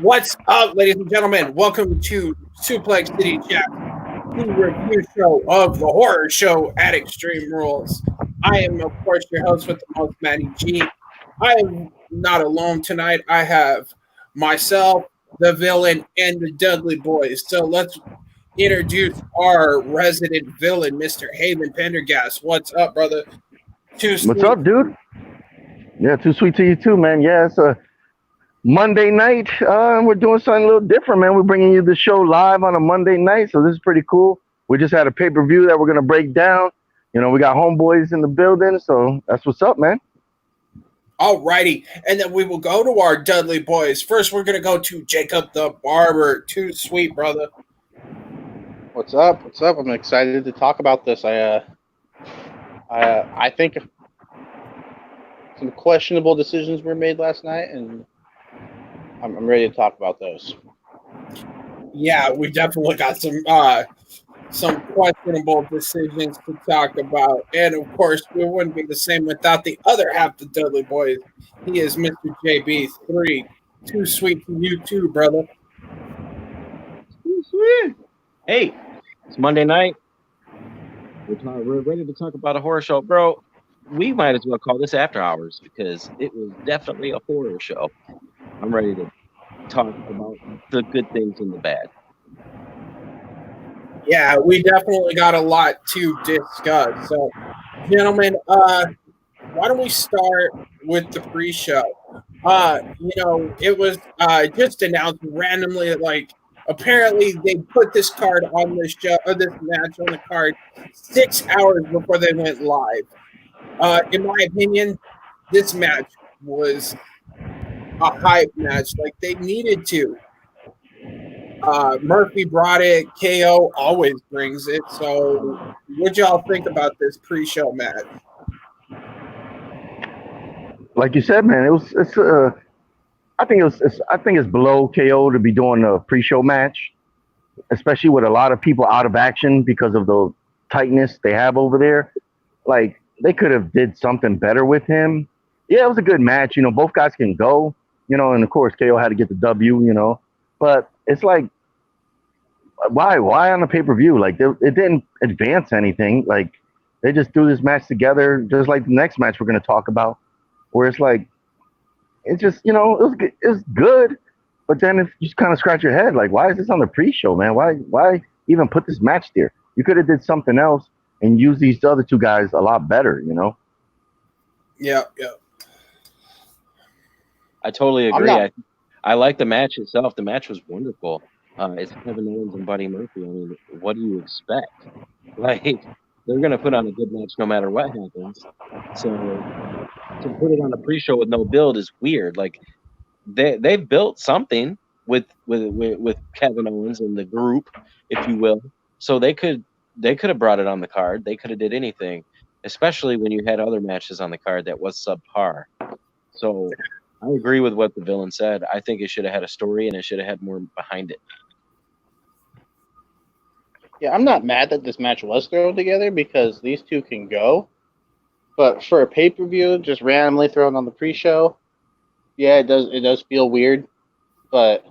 What's up, ladies and gentlemen? Welcome to Suplex City Chat, the review show of the horror show at Extreme Rules. I am, of course, your host with the most, Matty G. I am not alone tonight. I have myself, the villain, and the Dudley boys. So let's introduce our resident villain, Mr. Haven Pendergast. What's up, brother? Too What's sweet. up, dude? Yeah, too sweet to you too, man. Yeah, it's a Monday night. We're doing something a little different, man. We're bringing you the show live on a Monday night, so this is pretty cool. We just had a pay-per-view that we're gonna break down. You know, we got homeboys in the building, so that's what's up, man. Alrighty, and then we will go to our Dudley boys. First, we're gonna go to Jacob the Barber. Too sweet, brother. What's up? What's up? I'm excited to talk about this. I think some questionable decisions were made last night, and I'm ready to talk about those. Yeah, we definitely got some questionable decisions to talk about, and of course, we wouldn't be the same without the other half of the Dudley boys. He is Mr. JB3. Too sweet to you too, brother. Hey, it's Monday night. We're ready to talk about a horror show, bro. We might as well call this After Hours because it was definitely a horror show. I'm ready to talk about the good things and the bad. Yeah, we definitely got a lot to discuss. So, gentlemen, why don't we start with the pre-show? It was just announced randomly, like apparently they put this card on the show or this match on the card 6 hours before they went live. In my opinion, this match was a hype match, like they needed to. Murphy brought it. KO always brings it. So, what y'all think about this pre-show match? Like you said, man, I think it's below KO to be doing a pre-show match, especially with a lot of people out of action because of the tightness they have over there. Like they could have did something better with him. Yeah, it was a good match. You know, both guys can go. You know, and of course KO had to get the W. You know, but it's like why on the pay-per-view? Like it didn't advance anything. Like they just threw this match together, just like the next match we're gonna talk about, where it's like it's just it was good, but then if you just kind of scratch your head, like why is this on the pre-show, man? Why even put this match there? You could have did something else and use these other two guys a lot better, you know? Yeah. I totally agree. I like the match itself. The match was wonderful. It's Kevin Owens and Buddy Murphy. I mean, what do you expect? Like, they're going to put on a good match no matter what happens. So to put it on a pre-show with no build is weird. Like, they've built something with Kevin Owens and the group, if you will. So they could have brought it on the card. They could have did anything, especially when you had other matches on the card that was subpar. So I agree with what the villain said. I think it should have had a story and it should have had more behind it. Yeah, I'm not mad that this match was thrown together because these two can go. But for a pay-per-view, just randomly thrown on the pre-show, yeah, it does feel weird. But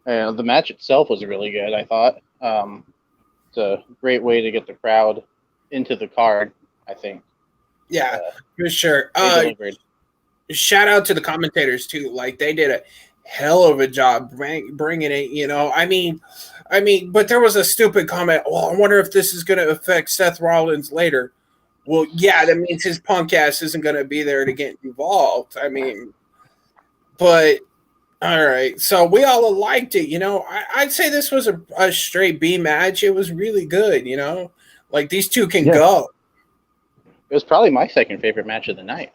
the match itself was really good, I thought. It's a great way to get the crowd into the card, I think. Yeah, for sure. Shout out to the commentators too. Like they did a hell of a job bringing it. You know, I mean, but there was a stupid comment. Well, I wonder if this is going to affect Seth Rollins later. Well, yeah, that means his punk ass isn't going to be there to get involved. I mean, but all right. So we all liked it. You know, I'd say this was a straight B match. It was really good. You know, like these two can go. It was probably my second favorite match of the night.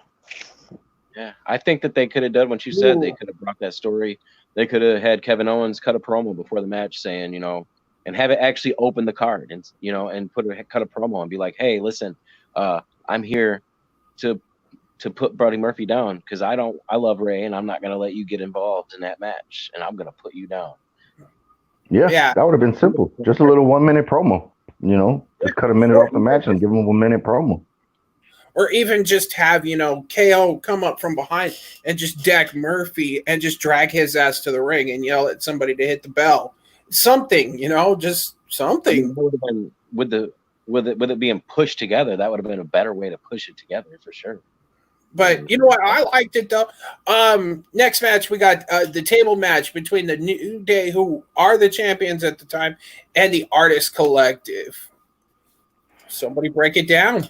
Yeah, I think that they could have done what you said. They could have brought that story. They could have had Kevin Owens cut a promo before the match saying, you know, and have it actually open the card and, you know, and cut a promo and be like, hey, listen, I'm here to put Buddy Murphy down because I love Ray and I'm not going to let you get involved in that match and I'm going to put you down. Yeah, that would have been simple. Just a little 1 minute promo, you know, just cut a minute off the match and give him a 1 minute promo. or even just have, KO come up from behind and just deck Murphy and just drag his ass to the ring and yell at somebody to hit the bell. Something, just something. Would have been with it being pushed together. That would have been a better way to push it together for sure. But you know what? I liked it though. Next match we got the table match between the New Day, who are the champions at the time, and the Artist Collective. Somebody break it down.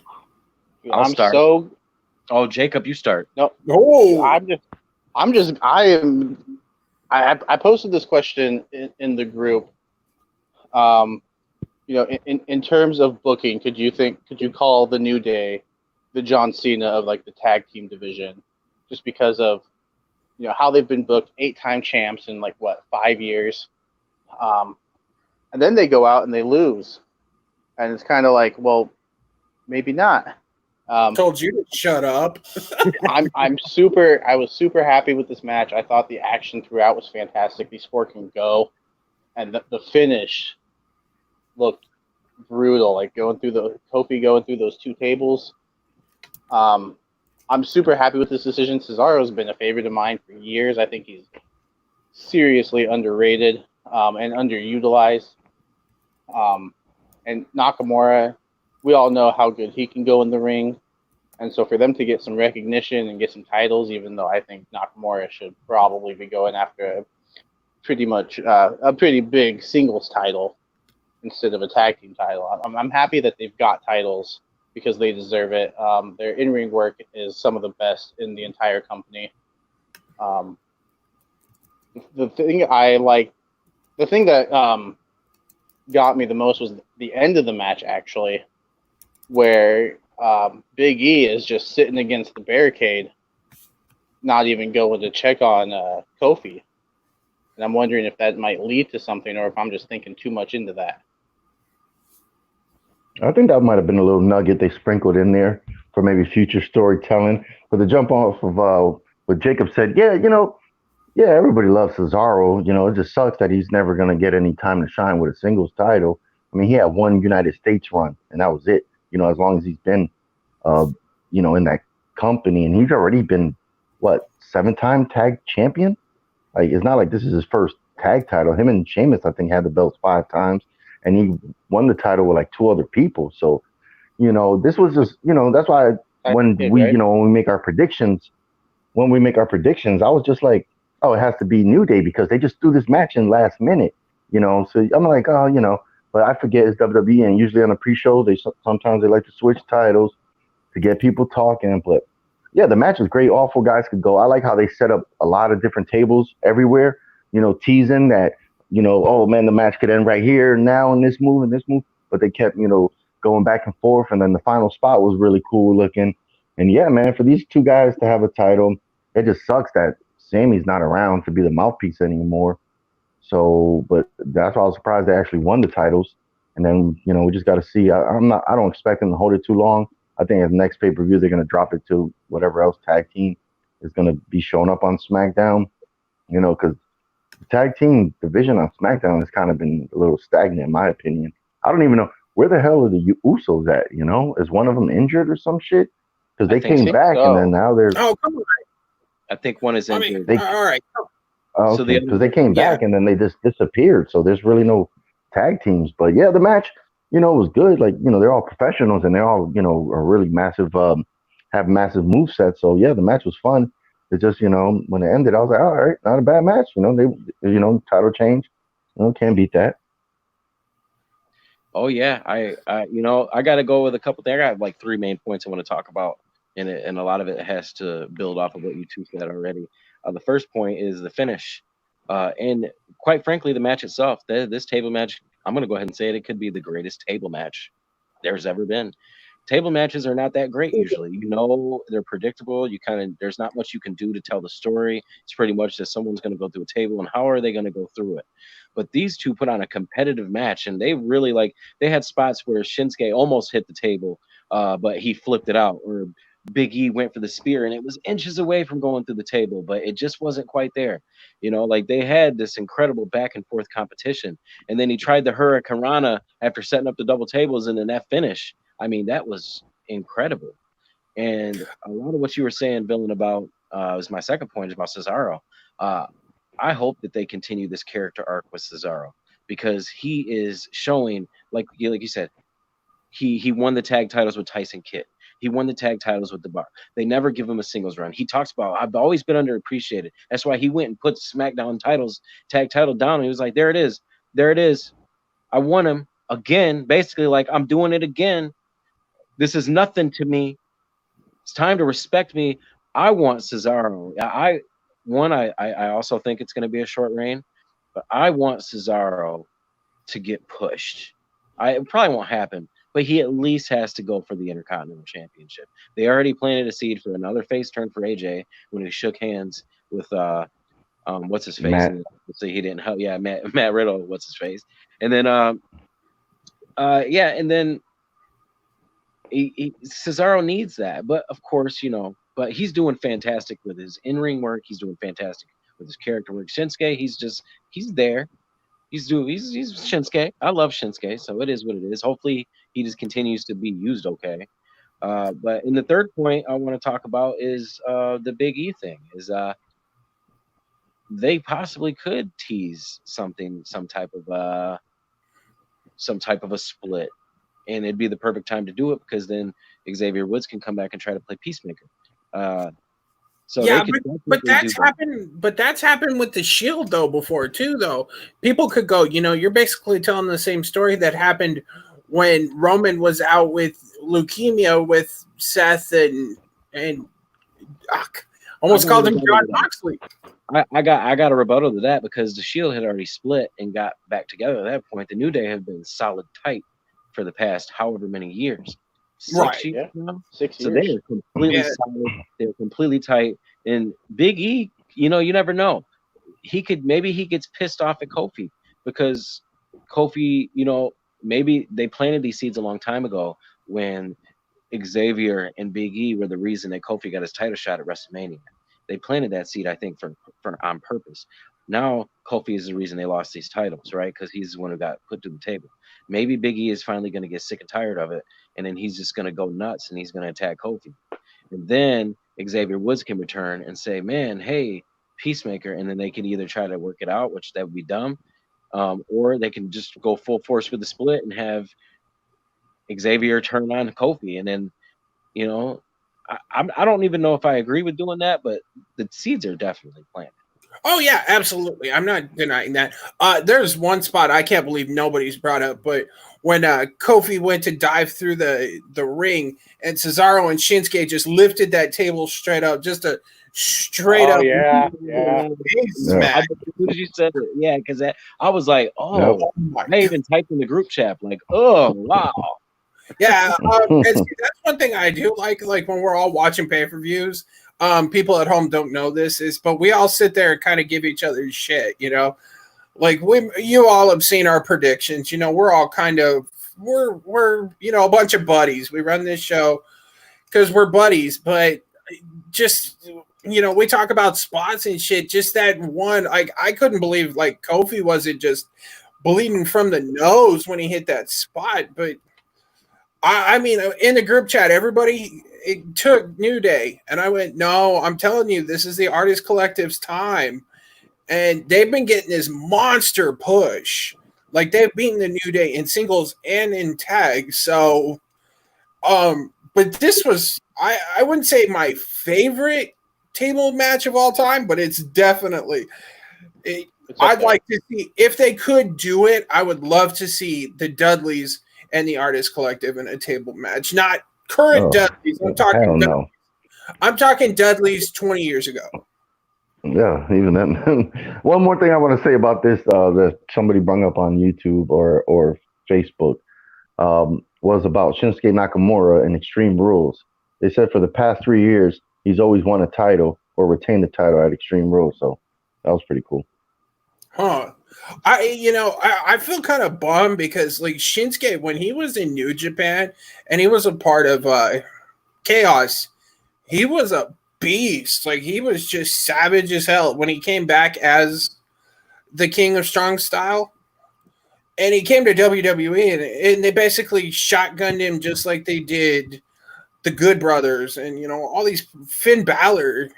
I'll start. Oh, Jacob, you start. No. Oh, I posted this question in the group. In terms of booking, could you call the New Day the John Cena of like the tag team division, just because of how they've been booked 8-time champs in 5 years, and then they go out and they lose, and it's kind of like, well, maybe not. Told you to shut up. I was super happy with this match. I thought the action throughout was fantastic. These four can go, and the finish looked brutal. Like Kofi going through those two tables. I'm super happy with this decision. Cesaro's been a favorite of mine for years. I think he's seriously underrated and underutilized. And Nakamura, we all know how good he can go in the ring. And so for them to get some recognition and get some titles, even though I think Nakamura should probably be going after a pretty big singles title instead of a tag team title. I'm happy that they've got titles because they deserve it. Their in-ring work is some of the best in the entire company. The thing that got me the most was the end of the match, actually, where Big E is just sitting against the barricade, not even going to check on Kofi. And I'm wondering if that might lead to something, or if I'm just thinking too much into that. I think that might have been a little nugget they sprinkled in there for maybe future storytelling. But to jump off of what Jacob said, everybody loves Cesaro. It just sucks that he's never going to get any time to shine with a singles title. I mean, he had one United States run, and that was it. As long as he's been, in that company, and he's already been, 7-time tag champion? Like, it's not like this is his first tag title. Him and Sheamus, I think, had the belts 5 times. And he won the title with 2 other people. So, this was just, that's why when we make our predictions, I was just like, oh, it has to be New Day because they just threw this match in last minute, So I'm like, but I forget it's WWE, and usually on a pre-show, sometimes they like to switch titles to get people talking. But yeah, the match was great. All 4 guys could go. I like how they set up a lot of different tables everywhere, teasing that, oh man, the match could end right here now in this move, but they kept, going back and forth, and then the final spot was really cool looking. And yeah, man, for these 2 guys to have a title, it just sucks that Sammy's not around to be the mouthpiece anymore. So, but that's why I was surprised they actually won the titles. And then, we just got to see. I don't expect them to hold it too long. I think at the next pay-per-view, they're going to drop it to whatever else tag team is going to be showing up on SmackDown, because the tag team division on SmackDown has kind of been a little stagnant, in my opinion. I don't even know where the hell are the Usos at, Is one of them injured or some shit? Because they came back and then now they're... Oh, come on. I think one is injured. All right. Oh, okay. Because they came back and then they just disappeared. So there's really no tag teams. But yeah, the match, was good. Like, they're all professionals and they're all, are really massive, have massive movesets. So yeah, the match was fun. It's just, when it ended, I was like, all right, not a bad match. They, title change, can't beat that. Oh yeah, I got to go with a couple things. I got 3 main points I want to talk about, and a lot of it has to build off of what you 2 said already. The first point is the finish, and quite frankly, the match itself. This table match, I'm going to go ahead and say it could be the greatest table match there's ever been. Table matches are not that great usually. They're predictable. There's not much you can do to tell the story. It's pretty much that someone's going to go through a table, and how are they going to go through it? But these 2 put on a competitive match, and they really they had spots where Shinsuke almost hit the table, but he flipped it out, or Big E went for the spear, and it was inches away from going through the table, but it just wasn't quite there. They had this incredible back and forth competition, and then he tried the Hurricane Rana after setting up the double tables, and then that finish. I mean, that was incredible. And a lot of what you were saying, Villain, about was my second point about Cesaro. I hope that they continue this character arc with Cesaro because he is showing, like you said, he won the tag titles with Tyson Kidd. He won the tag titles with the Bar. They never give him a singles run. He talks about, I've always been underappreciated. That's why he went and put SmackDown tag title down. And he was like, there it is. There it is. I won him again. Basically, like, I'm doing it again. This is nothing to me. It's time to respect me. I want Cesaro. I also think it's going to be a short reign, but I want Cesaro to get pushed. It probably won't happen, but he at least has to go for the Intercontinental Championship. They already planted a seed for another face turn for AJ when he shook hands with what's his face? Matt. So he didn't help. Yeah, Matt Riddle. What's his face? And then and then Cesaro needs that, but of course, but he's doing fantastic with his in-ring work. He's doing fantastic with his character work. Shinsuke, he's there. He's Shinsuke. I love Shinsuke, so it is what it is. Hopefully, he just continues to be used okay. But in the third point I want to talk about is the Big E thing. Is they possibly could tease some type of a split, and it'd be the perfect time to do it because then Xavier Woods can come back and try to play Peacemaker. So yeah, but that's happened. But that's happened with the Shield though before too. Though people could go, you're basically telling the same story that happened when Roman was out with leukemia with Seth and almost called him John Moxley. I got a rebuttal to that because the Shield had already split and got back together at that point. The New Day have been solid tight for the past however many years. 6 years now? 6 years. So they are completely solid. They're completely tight. And Big E, you never know. Maybe he gets pissed off at Kofi because Kofi, maybe they planted these seeds a long time ago when Xavier and Big E were the reason that Kofi got his title shot at WrestleMania. They planted that seed, I think, for on purpose. Now Kofi is the reason they lost these titles, right? Because he's the one who got put to the table. Maybe Big E is finally going to get sick and tired of it, and then he's just going to go nuts and he's going to attack Kofi. And then Xavier Woods can return and say, man, hey, Peacemaker, and then they can either try to work it out, which that would be dumb, or they can just go full force with the split and have Xavier turn on Kofi. And then, I don't even know if I agree with doing that, but the seeds are definitely planted. Oh, yeah, absolutely. I'm not denying that. There's one spot I can't believe nobody's brought up, but when Kofi went to dive through the ring and Cesaro and Shinsuke just lifted that table straight up, just a straight up. Yeah. As soon as you said it, yeah, because I was like, I even typed in the group chat, like, oh, wow. Yeah, and see, that's one thing I do like when we're all watching pay-per-views. People at home don't know but we all sit there and kind of give each other shit, like you all have seen our predictions, we're all we're a bunch of buddies. We run this show because we're buddies, but just, we talk about spots and shit. Just that one, I couldn't believe Kofi wasn't just bleeding from the nose when he hit that spot, but I mean, in the group chat, everybody, it took New Day. And I went, no, I'm telling you, this is the Artist Collective's time. And they've been getting this monster push. Like, they've beaten the New Day in singles and in tag. So, but this was, I wouldn't say my favorite table match of all time, but it's definitely, I'd like to see, if they could do it, I would love to see the Dudleys and the Artist Collective in a table match, not current Dudleys. I'm talking Dudleys 20 years ago. Yeah, even then. One more thing I want to say about this that somebody brought up on YouTube or Facebook was about Shinsuke Nakamura and Extreme Rules. They said for the past 3 years he's always won a title or retained the title at Extreme Rules. So that was pretty cool. Huh. I feel kind of bummed because Shinsuke, when he was in New Japan and he was a part of Chaos, he was a beast. He was just savage as hell when he came back as the King of Strong Style. And he came to WWE and they basically shotgunned him just like they did the Good Brothers and all these Finn Balor.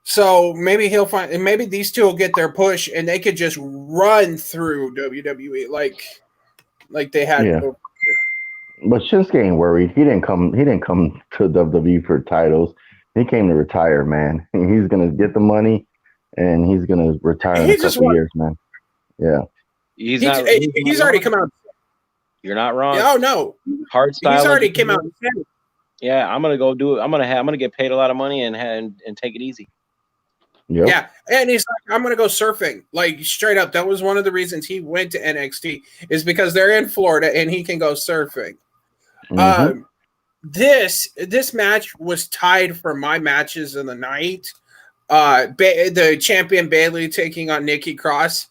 So maybe he'll find, and maybe these two will get their push, and they could just run through WWE like they had. Yeah. But Shinsuke ain't worried. He didn't come to WWE for titles. He came to retire, man. He's gonna get the money, and he's gonna retire in a couple years, man. Yeah. He's already come out. You're not wrong. Oh no, hard style. He's already came out. Yeah, I'm gonna go do it. I'm gonna get paid a lot of money and take it easy. Yep. Yeah, and he's like, I'm gonna go surfing. Like straight up, that was one of the reasons he went to NXT is because they're in Florida and he can go surfing. Mm-hmm. This match was tied for my matches of the night. The champion Bayley taking on Nikki Cross.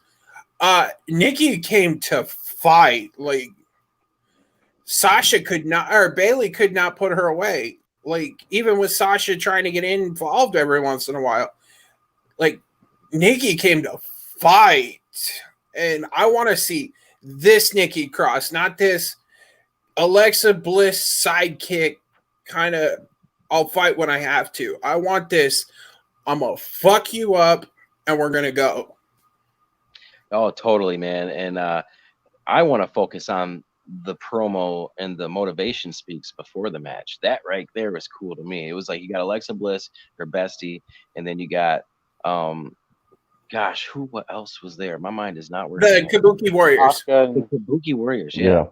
Nikki came to fight. Like Sasha could not, or Bayley could not put her away. Like even with Sasha trying to get involved every once in a while. Like Nikki came to fight, and I want to see this Nikki Cross, not this Alexa Bliss sidekick kind of. I'll fight when I have to. I want this. I'm gonna fuck you up, and we're gonna go. Oh, totally, man. And I want to focus on the promo and the motivation speaks before the match. That right there was cool to me. It was like you got Alexa Bliss, her bestie, and then you got what else was there? My mind is not working. The Kabuki Warriors. The Kabuki Warriors, yeah.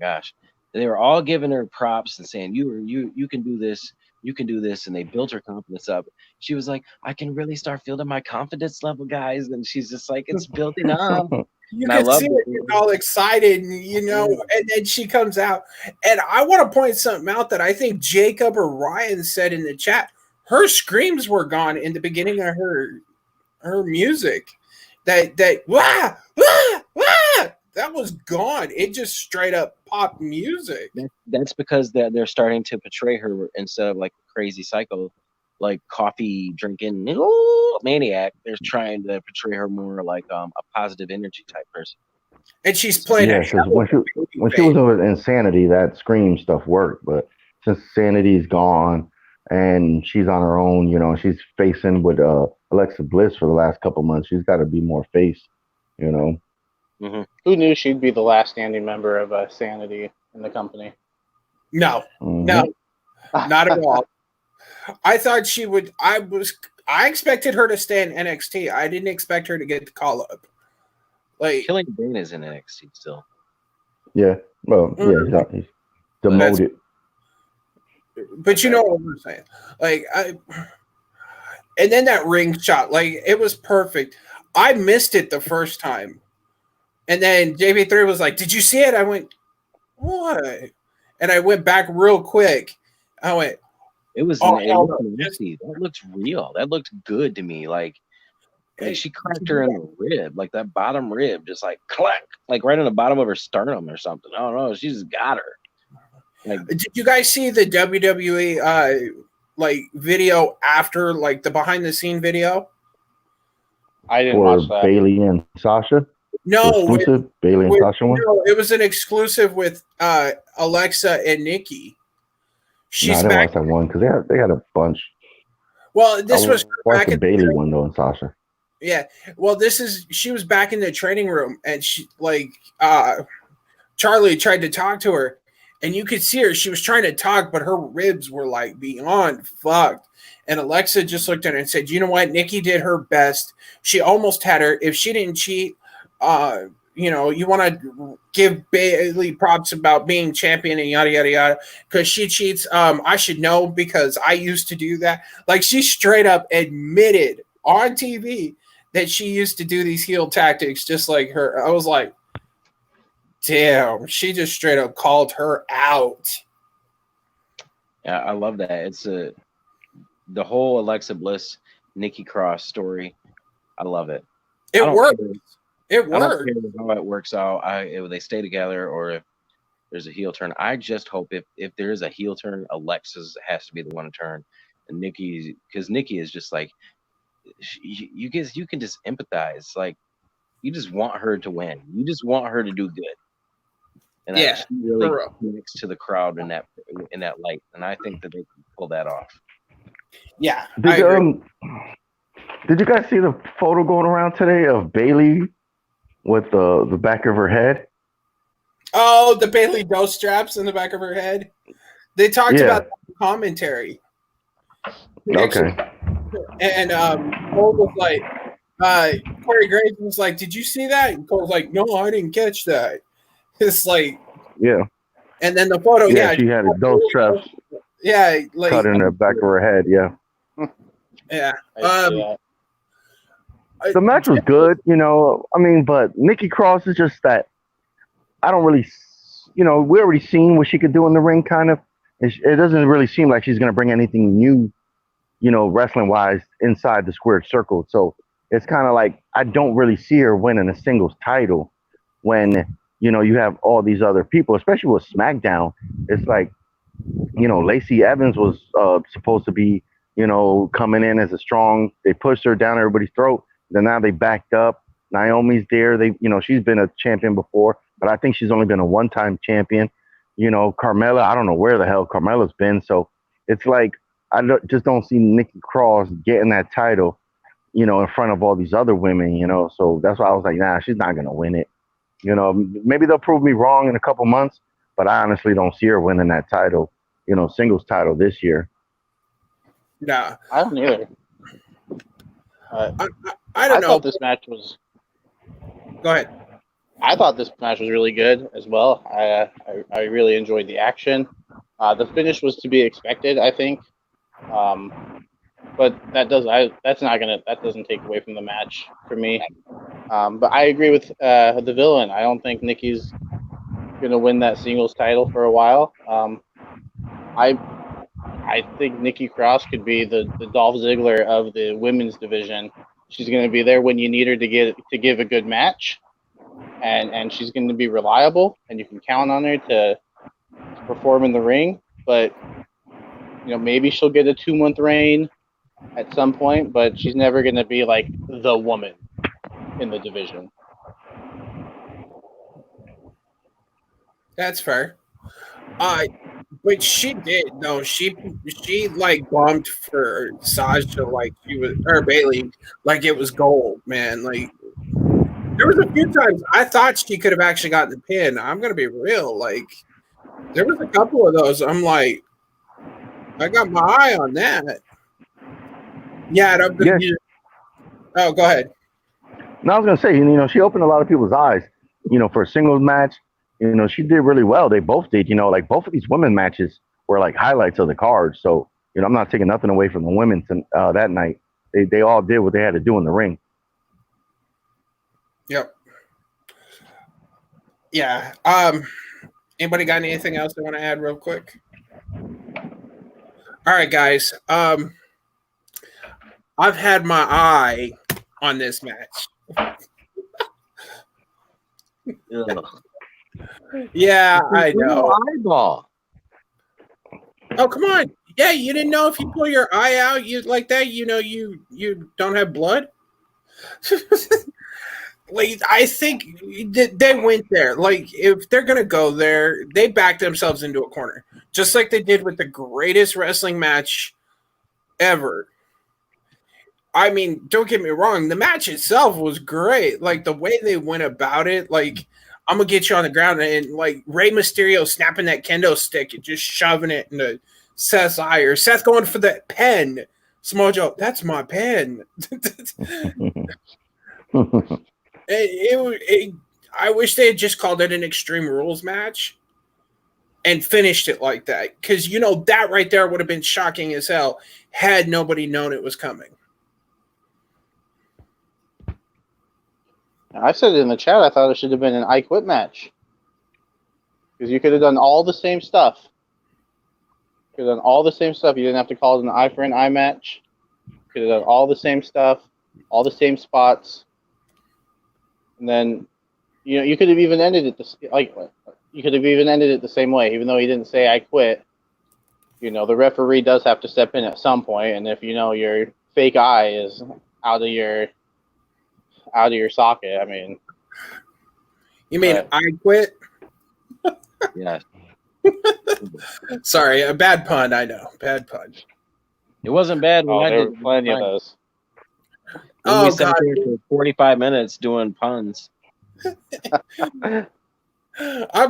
Gosh. They were all giving her props and saying, you can do this, and they built her confidence up. She was like, I can really start feeling my confidence level, guys, and she's just like, it's building up. You can see it getting all excited, and then she comes out. And I want to point something out that I think Jacob or Ryan said in the chat. Her screams were gone in the beginning of her music. That wah, wah, wah, that was gone. It just straight up pop music. That's because they're starting to portray her instead of like a crazy psycho, like coffee drinking maniac. They're trying to portray her more like a positive energy type person. And she's playing. Yeah, when she was with Insanity, that scream stuff worked. But since Sanity's gone. And she's on her own, she's facing with Alexa Bliss for the last couple months. She's got to be more face, Mm-hmm. Who knew she'd be the last standing member of Sanity in the company? No, no, not at all. I thought she would. I expected her to stay in NXT. I didn't expect her to get the call up. Like Killing Dane is in NXT still. Yeah, well, he's demoted. But you know what I'm saying. And then that ring shot, it was perfect. I missed it the first time. And then JV3 was like, did you see it? I went, what? And I went back real quick. I went, it looked nasty. That looks real. That looked good to me. Like she cracked her in the rib, like that bottom rib, just like clack, like right on the bottom of her sternum or something. I don't know. She just got her. Did you guys see the WWE video after the behind the scene video? I didn't watch that. Bayley and Sasha. No, exclusive Bayley and Sasha one. No, it was an exclusive with Alexa and Nikki. I didn't watch that one because they had a bunch. Well, this was back in Bayley one though and Sasha. Yeah, well, she was back in the training room and she Charlie tried to talk to her. And you could see her. She was trying to talk, but her ribs were beyond fucked. And Alexa just looked at her and said, you know what? Nikki did her best. She almost had her. If she didn't cheat, you want to give Bayley props about being champion and yada, yada, yada. Because she cheats. I should know because I used to do that. She straight up admitted on TV that she used to do these heel tactics just like her. I was like, damn, she just straight up called her out. Yeah, I love that. It's the whole Alexa Bliss, Nikki Cross story. I love it. It works. It works. I works. don't care how it works out. If they stay together or if there's a heel turn. I just hope if there is a heel turn, Alexa's has to be the one to turn. And Nikki, because Nikki is just like, you can just empathize. You just want her to win. You just want her to do good. and she really connects to the crowd in that light, and I think that they can pull that off. Yeah, did you guys see the photo going around today of Bailey with the back of her head? Oh, the Bailey Doe straps in the back of her head. They talked about that in commentary. Okay. And Cole was like, Corey Graves was like, "Did you see that?" And Cole's like, "No, I didn't catch that." It's like, yeah. And then the photo, she had those straps. Yeah, like cut in the back of her head. Yeah. Yeah. The match was good, but Nikki Cross is just that. I don't really, we already seen what she could do in the ring, kind of. It doesn't really seem like she's going to bring anything new, wrestling-wise inside the squared circle. So it's kind of like I don't really see her winning a singles title when, you have all these other people, especially with SmackDown. It's like, Lacey Evans was supposed to be, coming in as they pushed her down everybody's throat. Then now they backed up. Naomi's there. She's been a champion before, but I think she's only been a one-time champion. Carmella, I don't know where the hell Carmella's been. So it's like, just don't see Nikki Cross getting that title, in front of all these other women, So that's why I was like, nah, she's not going to win it. Maybe they'll prove me wrong in a couple months, but I honestly don't see her winning that title, singles title this year. Nah, I don't either. I don't know. Thought this match was. Go ahead. I thought this match was really good as well. I really enjoyed the action. The finish was to be expected, I think. But that doesn't take away from the match for me. But I agree with the villain. I don't think Nikki's gonna win that singles title for a while. I think Nikki Cross could be the Dolph Ziggler of the women's division. She's going to be there when you need her to give a good match, and she's going to be reliable, and you can count on her to perform in the ring. But maybe she'll get a 2-month reign at some point, but she's never going to be like the woman in the division. That's fair. But she did though. She like bumped for Sasha like she was, or Bailey, like it was gold, man. Like there was a few times I thought she could have actually gotten the pin. I'm gonna be real. Like there was a couple of those. I'm like, I got my eye on that. Yeah. Oh, go ahead. No, I was gonna say, she opened a lot of people's eyes, for a singles match. She did really well. They both did, like both of these women matches were like highlights of the card. So, I'm not taking nothing away from the women that night. They all did what they had to do in the ring. Yep. Yeah. Anybody got anything else they want to add real quick? All right, guys. I've had my eye on this match. Yeah, I know. Eyeball. Oh, come on. Yeah, you didn't know if you pull your eye out, you like that, you don't have blood? Like, I think they went there. Like, if they're going to go there, they backed themselves into a corner. Just like they did with the greatest wrestling match ever. I mean, don't get me wrong. The match itself was great. Like, the way they went about it, like, I'm going to get you on the ground, and, like, Rey Mysterio snapping that kendo stick and just shoving it into Seth's eye, or Seth going for the pen. Samoa Joe, that's my pen. I wish they had just called it an Extreme Rules match and finished it like that. Because, that right there would have been shocking as hell had nobody known it was coming. I said it in the chat. I thought it should have been an I Quit match. Because you could have done all the same stuff. You could have done all the same stuff. You didn't have to call it an eye for an eye match. You could have done all the same stuff, all the same spots. And then, you could have even ended it the same way, even though he didn't say I quit. The referee does have to step in at some point, and if your fake eye is out of your socket, I mean. You mean I quit? Yeah. Sorry, a bad pun. I know, bad pun. It wasn't bad when I there did. were plenty of those. When we sat there for 45 minutes doing puns. I'm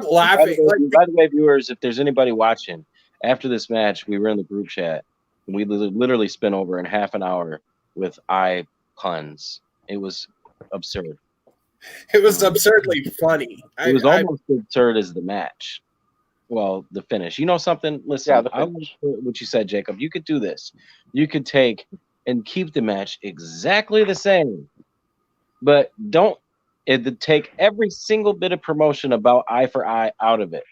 laughing. By the way, viewers, if there's anybody watching, after this match, we were in the group chat. We literally spent over in half an hour with eye puns. It was absurd. It was absurdly funny. It was almost absurd as the match. Well, the finish. You know something? Listen, I like what you said, Jacob. You could do this. You could take and keep the match exactly the same, but don't take every single bit of promotion about eye for eye out of it,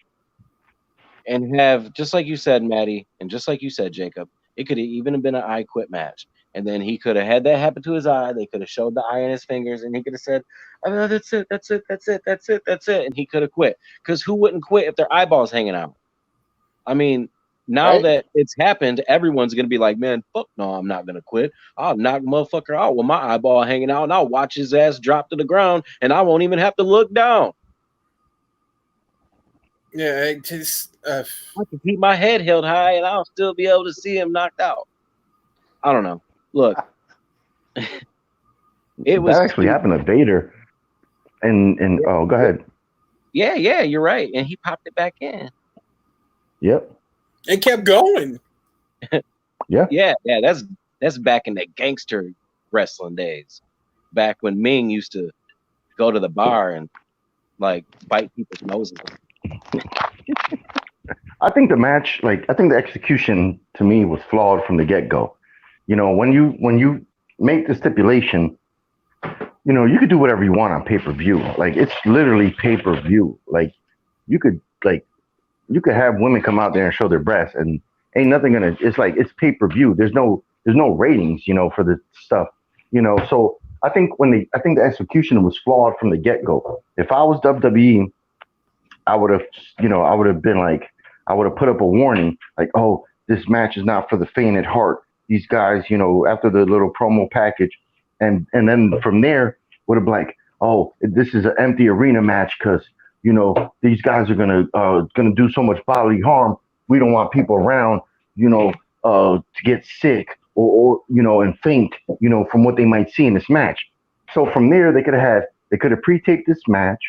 and have, just like you said, Matty, and just like you said, Jacob, it could have even been an I quit match. And then he could have had that happen to his eye. They could have showed the eye in his fingers, and he could have said, "Oh, that's it. And he could have quit. Because who wouldn't quit if their eyeball's hanging out? I mean, now that it's happened, everyone's going to be like, man, fuck no, I'm not going to quit. I'll knock the motherfucker out with my eyeball hanging out, and I'll watch his ass drop to the ground, and I won't even have to look down. Yeah, it just... I can keep my head held high, and I'll still be able to see him knocked out. I don't know. Look, it was... That actually happened to Vader. And oh, go ahead. Yeah, you're right. And he popped it back in. Yep. It kept going. Yeah. That's back in the gangster wrestling days. Back when Ming used to go to the bar and like bite people's noses. I think the match, I think the execution to me was flawed from the get-go. You know, when you make the stipulation, you know, you could do whatever you want on pay-per-view. Like, it's literally pay-per-view. Like, you could have women come out there and show their breasts, and ain't nothing gonna. It's like, it's pay-per-view. There's no ratings, you know, for the stuff, you know. So I think the execution was flawed from the get-go. If I was WWE, I would have been like, I would have put up a warning, like, oh, this match is not for the faint at heart. These guys, you know, after the little promo package, and then from there would have been like, oh, this is an empty arena match because, you know, these guys are gonna do so much bodily harm. We don't want people around, you know, to get sick or you know, and faint, you know, from what they might see in this match. So from there, they could have pre-taped this match.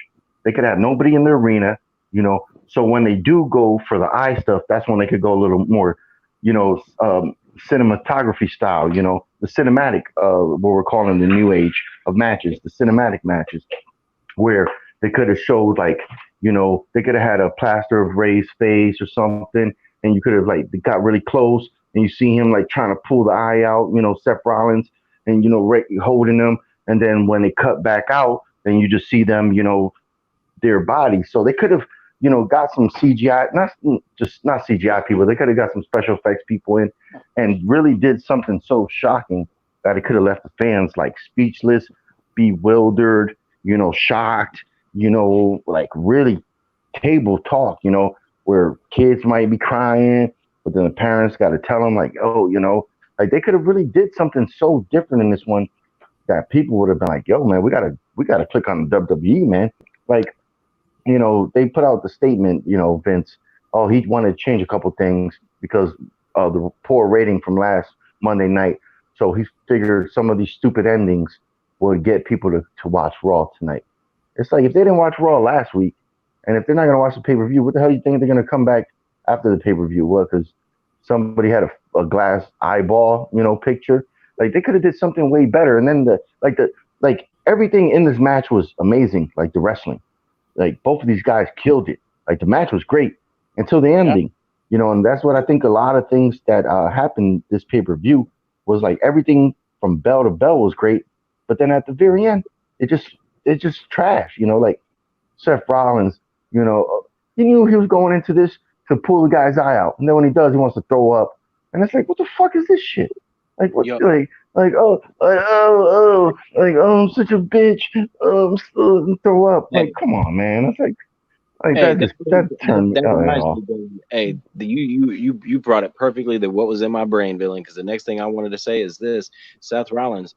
They could have nobody in the arena, you know. So when they do go for the eye stuff, that's when they could go a little more, you know, cinematography style, you know, the cinematic, what we're calling the new age of matches, the cinematic matches, where they could have showed, like, you know, they could have had a plaster of Ray's face or something, and you could have, like, they got really close, and you see him, like, trying to pull the eye out, you know, Seth Rollins, and, you know, Ray holding them, and then when they cut back out, then you just see them, you know, their bodies. So they could have, you know, got some CGI, not CGI people. They could have got some special effects people in, and really did something so shocking that it could have left the fans like speechless, bewildered, you know, shocked, you know, like really table talk, you know, where kids might be crying, but then the parents got to tell them like, oh, you know, like they could have really did something so different in this one that people would have been like, yo, man, we gotta click on the WWE, man. Like, you know, they put out the statement, you know, Vince, oh, he wanted to change a couple things because of the poor rating from last Monday night. So he figured some of these stupid endings would get people to watch Raw tonight. It's like, if they didn't watch Raw last week, and if they're not going to watch the pay-per-view, what the hell do you think they're going to come back after the pay-per-view? What, because somebody had a glass eyeball, you know, picture? Like, they could have did something way better. And then everything in this match was amazing, like the wrestling. Like, both of these guys killed it. Like, the match was great until the ending, you know, and that's what I think a lot of things that happened this pay-per-view was, like, everything from bell to bell was great, but then at the very end, it just trash, you know, like Seth Rollins, you know, he knew he was going into this to pull the guy's eye out, and then when he does, he wants to throw up, and it's like, what the fuck is this shit? Like, what? Like, I'm such a bitch. I'm still throw up. Like, come on, man. It's like that turned me off. Hey, you brought it perfectly to what was in my brain, Billy. Because the next thing I wanted to say is this: Seth Rollins,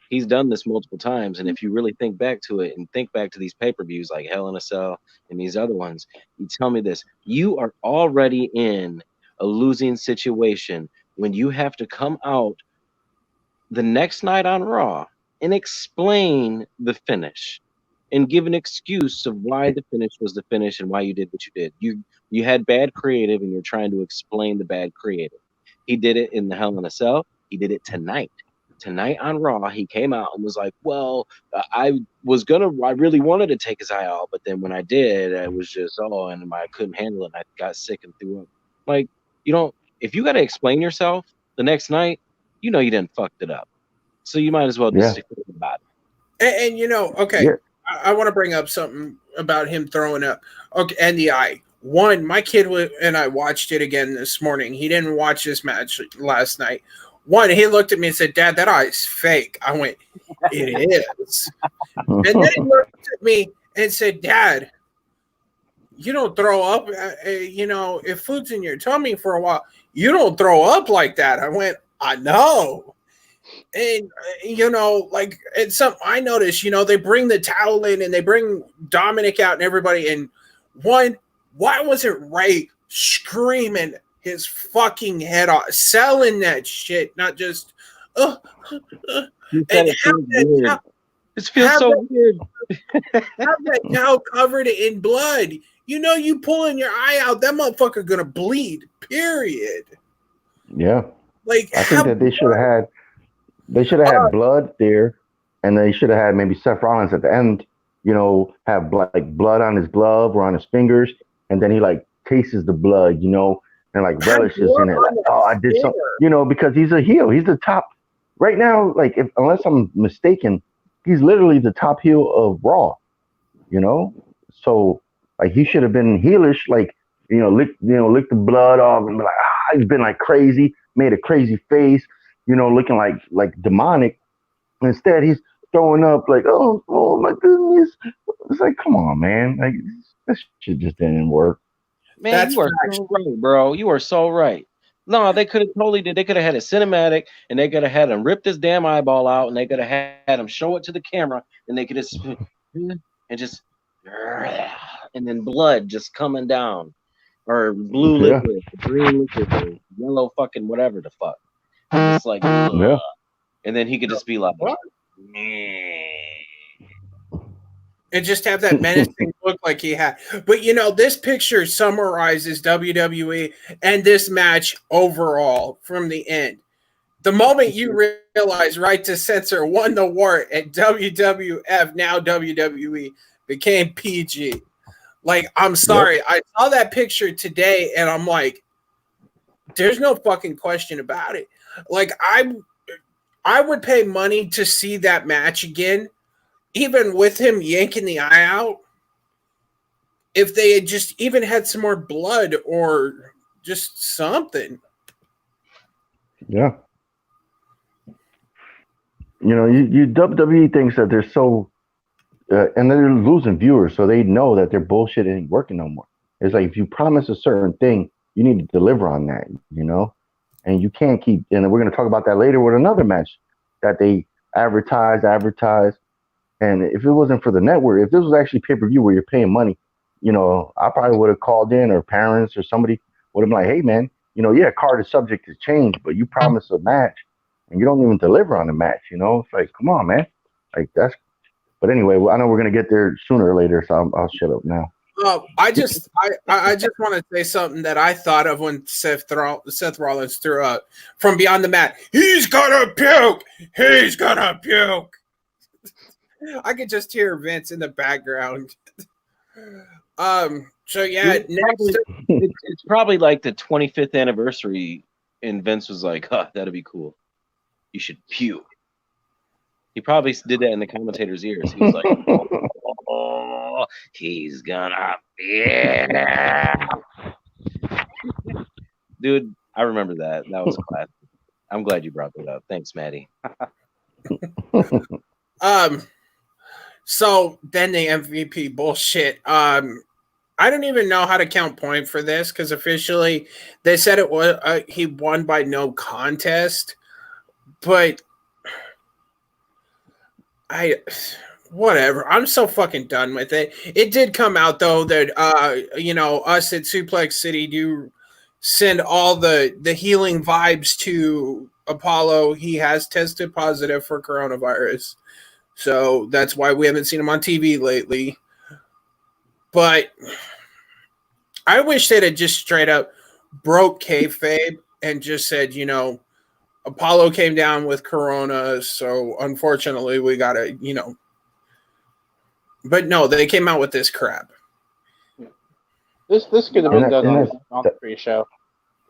He's done this multiple times, and if you really think back to it and think back to these pay-per-views like Hell in a Cell and these other ones, you tell me this: you are already in a losing situation when you have to come out the next night on Raw and explain the finish and give an excuse of why the finish was the finish and why you did what you did. You had bad creative and you're trying to explain the bad creative. He did it in the Hell in a Cell. He did it tonight. Tonight on Raw, he came out and was like, well, I really wanted to take his eye out, but then when I did, it was just, and I couldn't handle it. And I got sick and threw up. Like, if you got to explain yourself the next night, you didn't fuck it up. So you might as well just think about it. And okay. Yeah. I want to bring up something about him throwing up. Okay, and the eye. One, my kid and I watched it again this morning. He didn't watch this match last night. One, he looked at me and said, "Dad, that eye is fake." I went, "It is." And then he looked at me and said, "Dad, you don't throw up. If food's in your tummy for a while, you don't throw up like that." I went, "I know." And it's something I noticed, they bring the towel in and they bring Dominic out and everybody. And why wasn't Ray screaming his fucking head off, selling that shit, not just It feels so weird. Have that towel covered in blood. You pulling your eye out, that motherfucker gonna bleed, period. Yeah. Like, I think that they should have had blood there, and they should have had maybe Seth Rollins at the end, have blood on his glove or on his fingers, and then he tastes the blood, and relishes in it. I did something, because he's a heel. He's the top right now. Unless I'm mistaken, he's literally the top heel of Raw. So he should have been heelish, lick the blood off and be like, he's been crazy, made a crazy face. Looking like demonic. Instead, he's throwing up oh my goodness. It's come on, man. That shit just didn't work. Man, you are so right, bro. You are so right. No, they could have totally did. They could have had a cinematic, and they could have had him rip this damn eyeball out, and they could have had him show it to the camera, and they could just and then blood just coming down, or blue liquid, green liquid, or yellow fucking whatever the fuck. It's and then he could just be like, and just have that menacing look like he had. But this picture summarizes WWE and this match overall from the end. The moment you realize Right to Censor won the war at WWF, now WWE, became PG. I'm sorry. Yep. I saw that picture today and I'm like, there's no fucking question about it. I would pay money to see that match again, even with him yanking the eye out, if they had just even had some more blood or just something. Yeah. WWE thinks that they're so, and they're losing viewers, so they know that their bullshit ain't working no more. It's if you promise a certain thing, you need to deliver on that, and you can't keep, and we're going to talk about that later with another match that they advertise. And if it wasn't for the network, if this was actually pay-per-view where you're paying money, I probably would have called in, or parents or somebody would have been like, hey man, card is subject to change, but you promise a match and you don't even deliver on the match, It's come on, man. But anyway, I know we're going to get there sooner or later, so I'll shut up now. I just want to say something that I thought of when Seth Rollins threw up from beyond the mat. He's gonna puke. He's gonna puke. I could just hear Vince in the background. So yeah, it's probably the 25th anniversary, and Vince was like, that'd be cool. You should puke. He probably did that in the commentator's ears. He was like, he's gonna dude, I remember that. That was a classic. I'm glad you brought that up. Thanks, Matty. So then the MVP bullshit. I don't even know how to count point for this because officially they said it was he won by no contest, but Whatever. I'm so fucking done with it. It did come out though that us at Suplex City do send all the healing vibes to Apollo. He has tested positive for coronavirus. So that's why we haven't seen him on TV lately. But I wish they'd have just straight up broke kayfabe and just said, Apollo came down with corona, so unfortunately we gotta, But no, they came out with this crap. This could have been done on the pre-show.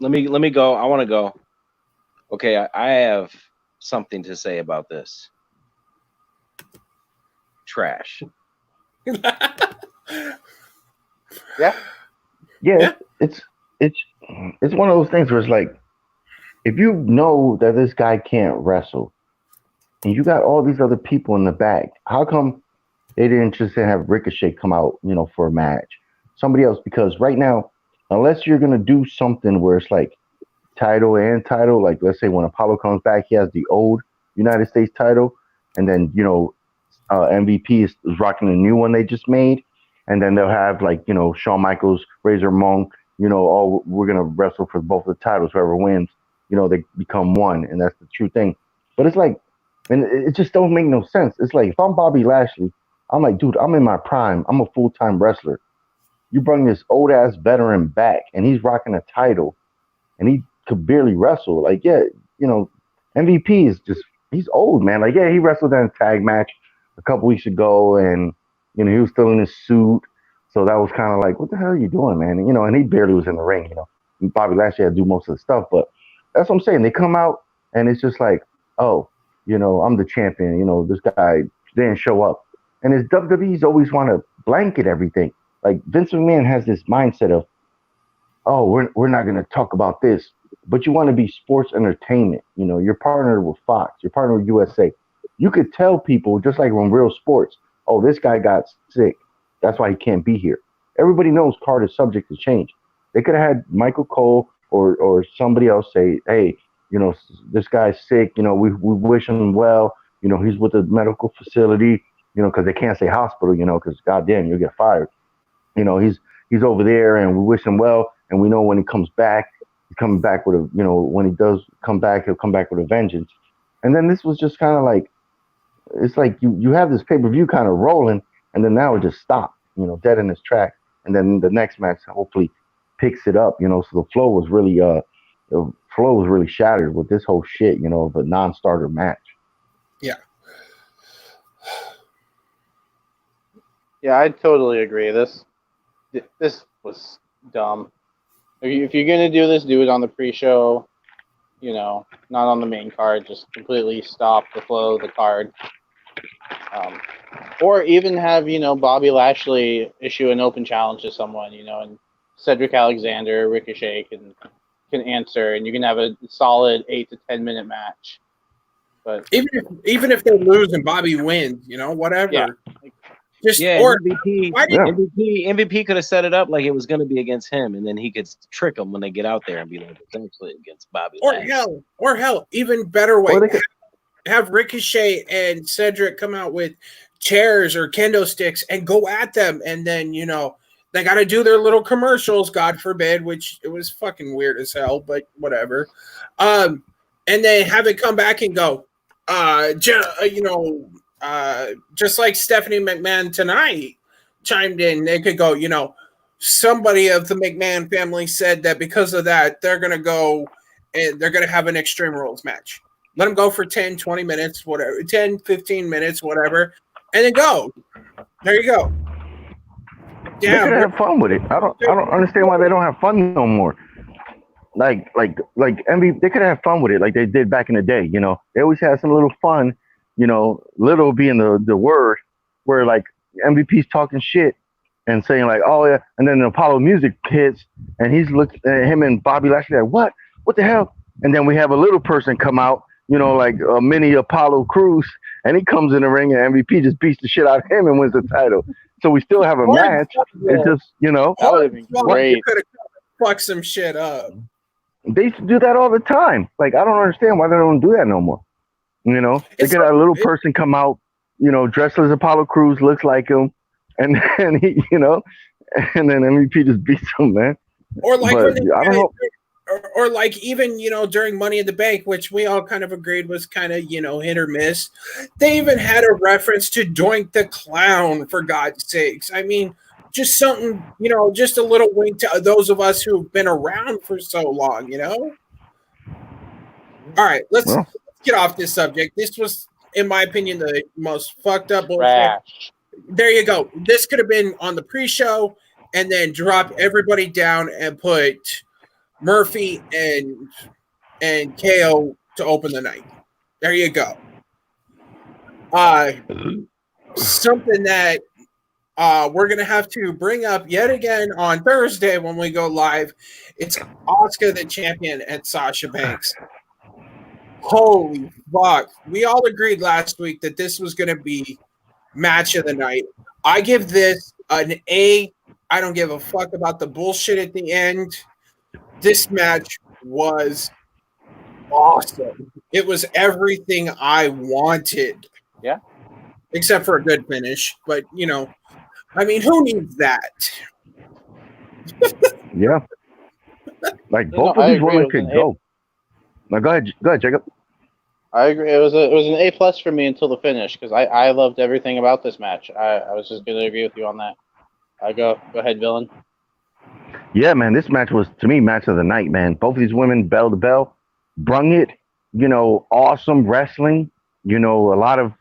Let me go. I want to go. Okay, I have something to say about this. Trash. Yeah. It's one of those things where it's like, if you know that this guy can't wrestle, and you got all these other people in the back, how come they didn't just have Ricochet come out, for a match? Somebody else, because right now, unless you're gonna do something where it's like title and title, like let's say when Apollo comes back, he has the old United States title, and then MVP is rocking the new one they just made, and then they'll have like Shawn Michaels, Razor Monk, all we're gonna wrestle for both the titles. Whoever wins, they become one, and that's the true thing. But it's like, and it just don't make no sense. It's like if I'm Bobby Lashley, I'm like, dude, I'm in my prime. I'm a full-time wrestler. You bring this old ass veteran back, and he's rocking a title, and he could barely wrestle. Like, yeah, MVP is just, he's old, man. Like, yeah, he wrestled in a tag match a couple weeks ago, and he was still in his suit. So that was kind of like, what the hell are you doing, man? And he barely was in the ring. Bobby Lashley had to do most of the stuff, but that's what I'm saying. They come out, and it's just like, oh, I'm the champion. This guy didn't show up. And his WWE's always want to blanket everything. Like Vince McMahon has this mindset of, oh, we're not going to talk about this, but you want to be sports entertainment. You're partnered with Fox, you're partnered with USA. You could tell people, just like on Real Sports, oh, this guy got sick. That's why he can't be here. Everybody knows card is subject to change. They could have had Michael Cole or somebody else say, hey, this guy's sick. We wish him well. He's with a medical facility. Because they can't say hospital. Because goddamn, you'll get fired. He's over there, and we wish him well. And we know when he comes back, he's coming back with a, when he does come back, he'll come back with a vengeance. And then this was just kind of like, it's like you have this pay-per-view kind of rolling, and then now it just stopped, dead in its track. And then the next match hopefully picks it up, so the flow was really shattered with this whole shit, of a non-starter match. Yeah. Yeah, I totally agree. This was dumb. If you're gonna do this, do it on the pre-show. Not on the main card. Just completely stop the flow of the card. Or even have Bobby Lashley issue an open challenge to someone. And Cedric Alexander, Ricochet can answer, and you can have a solid 8 to 10 minute match. But even if they lose and Bobby wins, whatever. Yeah. MVP could have set it up like it was going to be against him, and then he could trick them when they get out there and be like, it's actually against Bobby. Or hell, even better way, have Ricochet and Cedric come out with chairs or kendo sticks and go at them, and then they got to do their little commercials, God forbid, which it was fucking weird as hell, but whatever. And then have it come back and go, just like Stephanie McMahon tonight chimed in, they could go, somebody of the McMahon family said that because of that, they're going to go and they're going to have an Extreme Rules match. Let them go for 10, 20 minutes, whatever, 10, 15 minutes, whatever, and then go. There you go. Yeah, they could have fun with it. I don't understand why they don't have fun no more. Like MVP, they could have fun with it like they did back in the day. They always had some little fun. Little being the word where like MVP's talking shit and saying like, oh yeah, and then the Apollo music hits and he's looking at him and Bobby Lashley like, what the hell? And then we have a little person come out, like a mini Apollo Crews, and he comes in the ring and MVP just beats the shit out of him and wins the title. So we still have a match. It's just, that would have been great. You could have fucked some shit up. They used to do that all the time. Like, I don't understand why they don't do that no more. They could have a little person come out dressed as Apollo Crews, looks like him, and then and then MVP just beats him, man. Or like But when they I don't know. or like even during Money in the Bank, which we all kind of agreed was kind of hit or miss. They even had a reference to Doink the Clown, for God's sakes. I mean, just something, just a little wink to those of us who've been around for so long. All right, let's get off this subject. This was, in my opinion, the most fucked up bullshit. Trash. There you go. This could have been on the pre-show, and then drop everybody down and put Murphy and KO to open the night. There you go. Something that we're gonna have to bring up yet again on Thursday when we go live. It's Asuka the champion and Sasha Banks. Holy fuck! We all agreed last week that this was gonna be match of the night. I give this an A. I don't give a fuck about the bullshit at the end. This match was awesome. It was everything I wanted. Yeah. Except for a good finish. But, I mean, who needs that? Yeah. Like, both of these women could go. Now, go ahead, Jacob. I agree. It was an A+ for me until the finish because I loved everything about this match. I was just going to agree with you on that. Go ahead, Villain. Yeah, man, this match was, to me, match of the night, man. Both of these women, bell to bell, brung it. Awesome wrestling. A lot of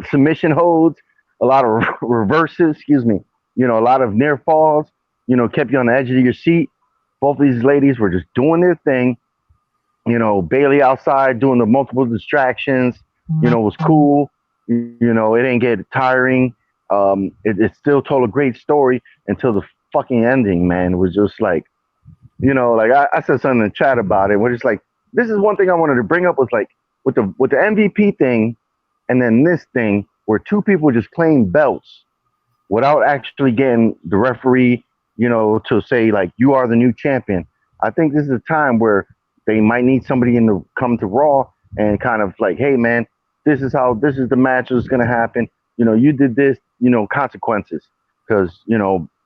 submission holds, a lot of reverses. Excuse me. A lot of near falls. Kept you on the edge of your seat. Both of these ladies were just doing their thing. Bailey outside doing the multiple distractions. Was cool. It didn't get tiring. It still told a great story until the fucking ending, man. It was just like, I said something in the chat about it. We're just like, this is one thing I wanted to bring up was like with the MVP thing, and then this thing where two people just claim belts without actually getting the referee, to say like you are the new champion. I think this is a time where they might need somebody come to Raw and kind of like, hey man, this is the match that's gonna happen. You did this, consequences, because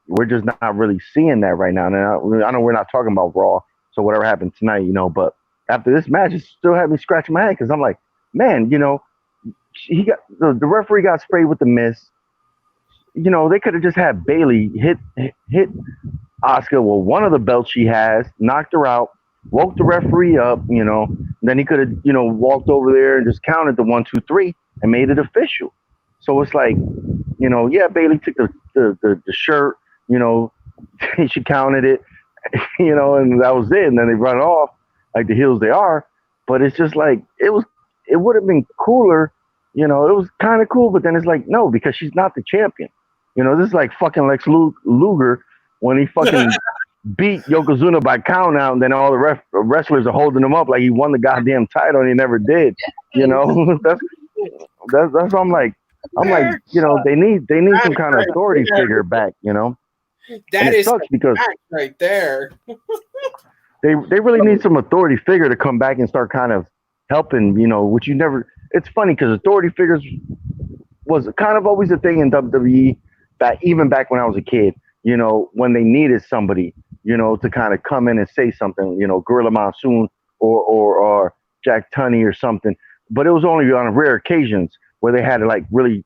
we're just not really seeing that right now. Now I know we're not talking about Raw, so whatever happened tonight, but after this match, it still had me scratching my head because I'm like, man, he got the referee got sprayed with the mist. They could have just had Bailey hit Asuka with one of the belts she has, knocked her out, woke the referee up, then he could have, walked over there and just counted the 1, 2, 3 and made it official. So it's like, yeah, Bailey took the shirt, she counted it, and that was it. And then they run off like the heels they are. But it's just like, it would have been cooler, it was kind of cool, but then it's like, no, because she's not the champion. This is like fucking Lex Luger when he fucking beat Yokozuna by count out, and then all the wrestlers are holding him up like he won the goddamn title and he never did. That's what I'm like, they need some kind of authority figure back, That is sucks because right there. they really need some authority figure to come back and start kind of helping, which you never. It's funny because authority figures was kind of always a thing in WWE, even back when I was a kid, when they needed somebody, to kind of come in and say something, Gorilla Monsoon or Jack Tunney or something. But it was only on rare occasions where they had to like really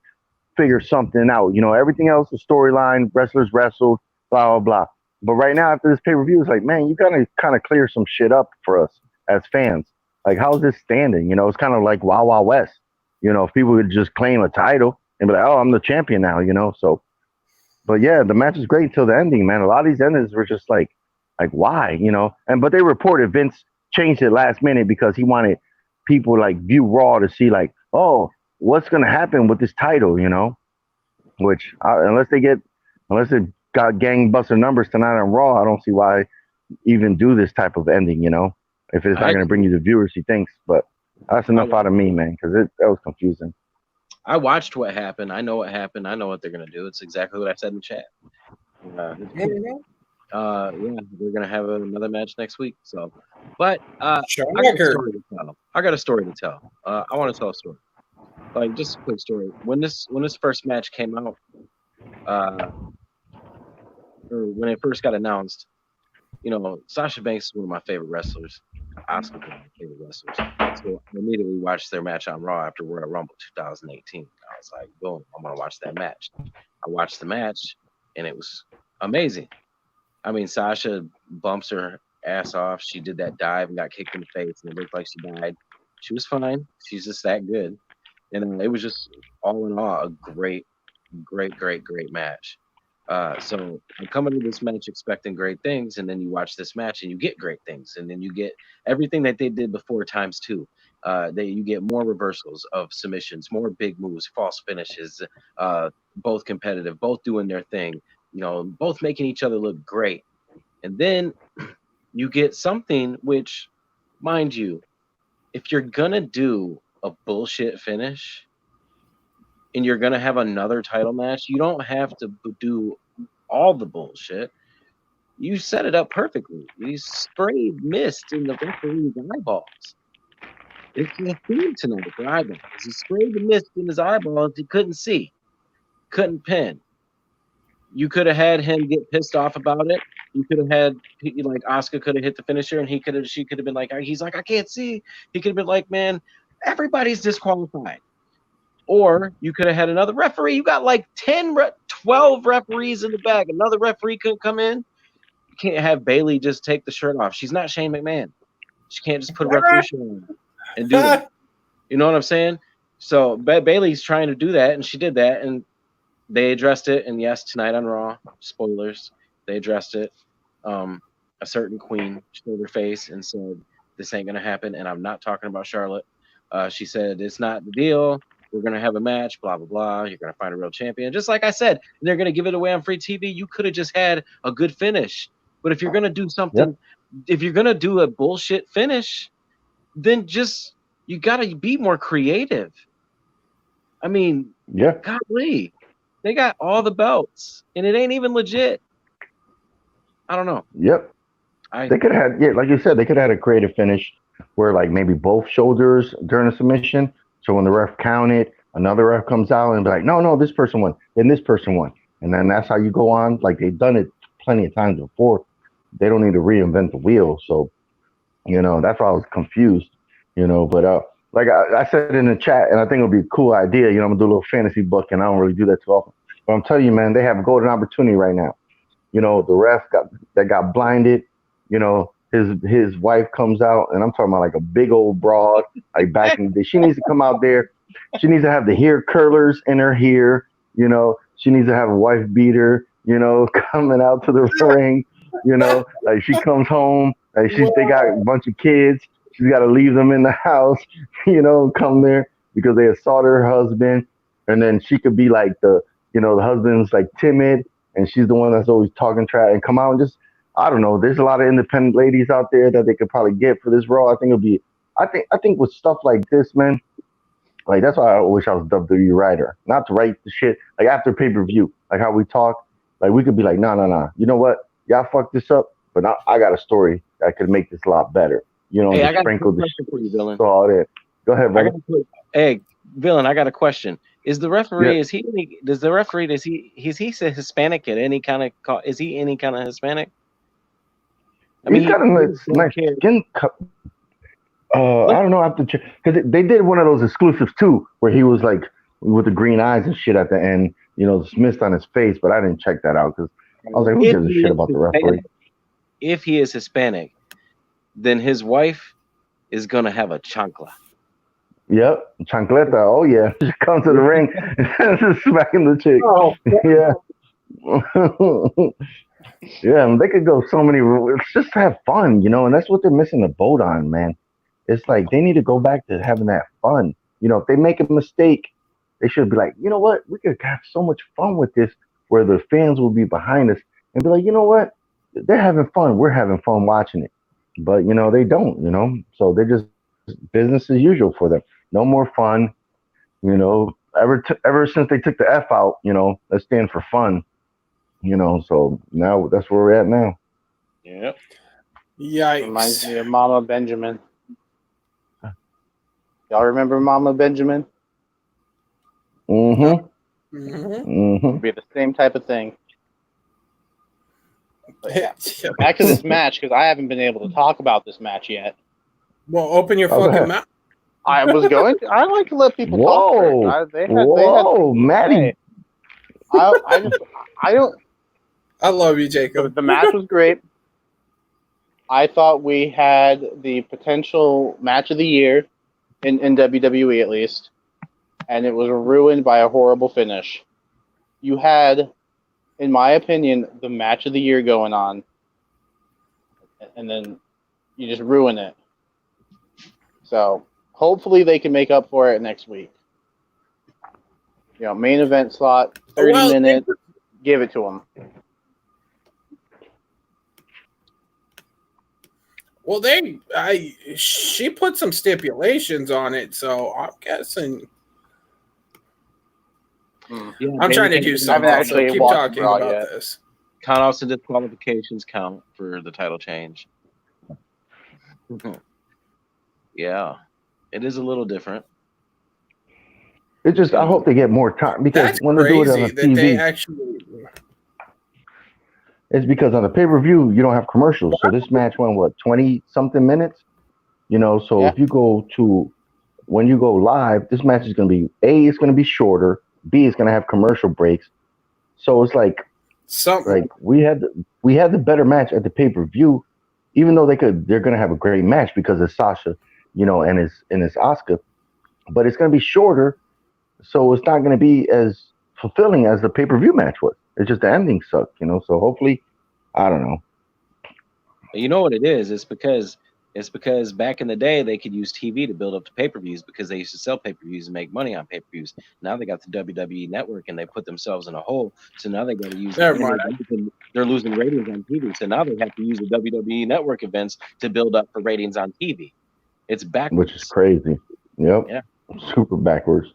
figure something out. Everything else, the storyline, wrestlers wrestled, blah, blah, blah. But right now, after this pay-per-view, it's like, man, you got to kind of clear some shit up for us as fans. Like, how's this standing? It's kind of like Wild Wild West. If people would just claim a title and be like, oh, I'm the champion now, so. But yeah, the match is great until the ending, man. A lot of these endings were just like why, but they reported Vince changed it last minute because he wanted people like view Raw to see like, oh, what's going to happen with this title, which unless they got gangbuster numbers tonight on Raw, I don't see why even do this type of ending, if it's not going to bring you the viewers he thinks. But that's enough out of me, man, because that was confusing. I watched what happened. I know what happened. I know what they're going to do. It's exactly what I said in the chat. Yeah, we're going to have another match next week. So, but I got a story to tell. I want to tell a story. like just a quick story. When this first match came out, or when it first got announced, Sasha Banks is one of my favorite wrestlers. Asuka's one of my favorite wrestlers. So I immediately watched their match on Raw after Royal Rumble 2018. I was like, boom, I'm gonna watch that match. I watched the match, and it was amazing. I mean, Sasha bumps her ass off. She did that dive and got kicked in the face, and it looked like she died. She was fine. She's just that good. And it was just all in all a great match. So I'm coming to this match expecting great things, and then you watch this match and you get great things, and then you get everything that they did before times two. You get more reversals of submissions, more big moves, false finishes, both competitive, both doing their thing, both making each other look great. And then you get something which, mind you, if you're gonna do a bullshit finish and you're gonna have another title match, you don't have to do all the bullshit. You set it up perfectly. You sprayed mist in the referee's eyeballs. It's a theme tonight for eyeballs. He sprayed the mist in his eyeballs. He couldn't see, couldn't pin. You could have had him get pissed off about it. You could have had like Asuka could have hit the finisher, and she could have been like, he's like, I can't see. He could have been like, man, everybody's disqualified. Or you could have had another referee. You got like 12 referees in the back. Another referee couldn't come in. You can't have Bayley just take the shirt off. She's not Shane McMahon. She can't just put a referee shirt on and do that. You know what I'm saying? So Bayley's trying to do that, and she did that, and they addressed it. And yes, tonight on Raw, spoilers, they addressed it. A certain queen showed her face and said, this ain't going to happen, and I'm not talking about Charlotte. She said, it's not the deal. We're going to have a match, blah, blah, blah. You're going to find a real champion. Just like I said, they're going to give it away on free TV. You could have just had a good finish. But if you're going to do something, if you're going to do a bullshit finish, then you got to be more creative. I mean, golly, they got all the belts, and it ain't even legit. I don't know. Yep. They could have had, like you said, they could have had a creative finish where like maybe both shoulders during a submission. So when the ref counted, another ref comes out and be like, no, this person won. Then this person won. And then that's how you go on. Like they've done it plenty of times before. They don't need to reinvent the wheel. So, that's why I was confused, But like I said in the chat, and I think it'll be a cool idea, I'm going to do a little fantasy book, and I don't really do that too often. But I'm telling you, man, they have a golden opportunity right now. The ref got blinded, his wife comes out, and I'm talking about like a big old broad, like back in the day. She needs to come out there. She needs to have the hair curlers in her hair. She needs to have a wife beater. Coming out to the ring. Like she comes home. Like they got a bunch of kids. She's got to leave them in the house. Come there because they assaulted her husband, and then she could be like the husband's like timid, and she's the one that's always talking trash, and come out and just. I don't know. There's a lot of independent ladies out there that they could probably get for this Raw. I think with stuff like this, man, like that's why I wish I was a WWE writer. Not to write the shit like after pay-per-view, like how we talk. Like we could be like, no. You know what? Y'all fucked this up, but I got a story that could make this a lot better. Hey, I got a question for you, Villain. All that. Go ahead, brother. Hey, Villain, I got a question. Is the referee? Is he Hispanic at any kind of? Is he any kind of Hispanic? I mean, he's got a nice skin cut. I don't know. I have to check because they did one of those exclusives too, where he was like with the green eyes and shit at the end. This mist on his face, but I didn't check that out because I was like, who gives a shit about the referee? If he is Hispanic, then his wife is gonna have a chancla. Yep, chancleta. Oh yeah, just come to the ring and just smacking the chick. Oh yeah. Yeah, they could go so many. It's just to have fun, and that's what they're missing the boat on, man. It's like they need to go back to having that fun. If they make a mistake, they should be like, you know what, we could have so much fun with this, where the fans will be behind us and be like, you know what, they're having fun, we're having fun watching it. But they don't, so they're just business as usual for them. No more fun, Ever since they took the F out, let's stand for fun. So now that's where we're at now. Yep. Yikes. Reminds me of Mama Benjamin. Y'all remember Mama Benjamin? Mm-hmm. Mm-hmm. Mm-hmm. Be the same type of thing. But yeah. Back to this match, because I haven't been able to talk about this match yet. Well, open your Oh, go fucking ahead. mouth. I was going to. I like to let people talk first. They had Whoa, Matty. I don't. I love you, Jacob. The match was great. I thought we had the potential match of the year in WWE at least, and it was ruined by a horrible finish. You had, in my opinion, the match of the year going on, and then you just ruin it. So hopefully they can make up for it next week. Main event slot, 30 minutes, give it to them. Well, she put some stipulations on it, so I'm guessing. Yeah, I'm trying to do something. So keep talking about this. Count-offs and disqualifications count for the title change. Yeah, it is a little different. It's just I hope they get more time because when they do it on the TV, it's because on the pay-per-view you don't have commercials. So this match went 20-something minutes, So if you when you go live, this match is going to be it's going to be shorter. B is going to have commercial breaks. So it's like we had the better match at the pay-per-view, even though they're going to have a great match because of Sasha, and it's Asuka, but it's going to be shorter. So it's not going to be as fulfilling as the pay-per-view match was. It's just the ending sucked, So hopefully, I don't know. You know what it is? It's because back in the day they could use TV to build up to pay-per-views because they used to sell pay-per-views and make money on pay-per-views. Now they got the WWE Network and they put themselves in a hole. So now they got to use. They're losing ratings on TV. So now they have to use the WWE Network events to build up for ratings on TV. It's backwards. Which is crazy. Yep. Yeah. Super backwards.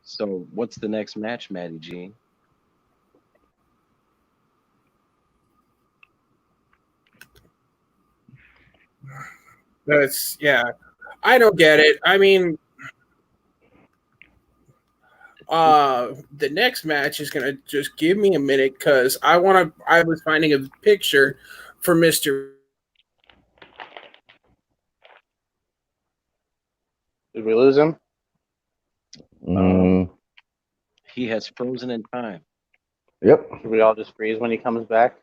So what's the next match, Matty G? I don't get it. I mean, the next match is gonna just give me a minute because I was finding a picture for Mr. Did we lose him? He has frozen in time. Yep. Should we all just freeze when he comes back?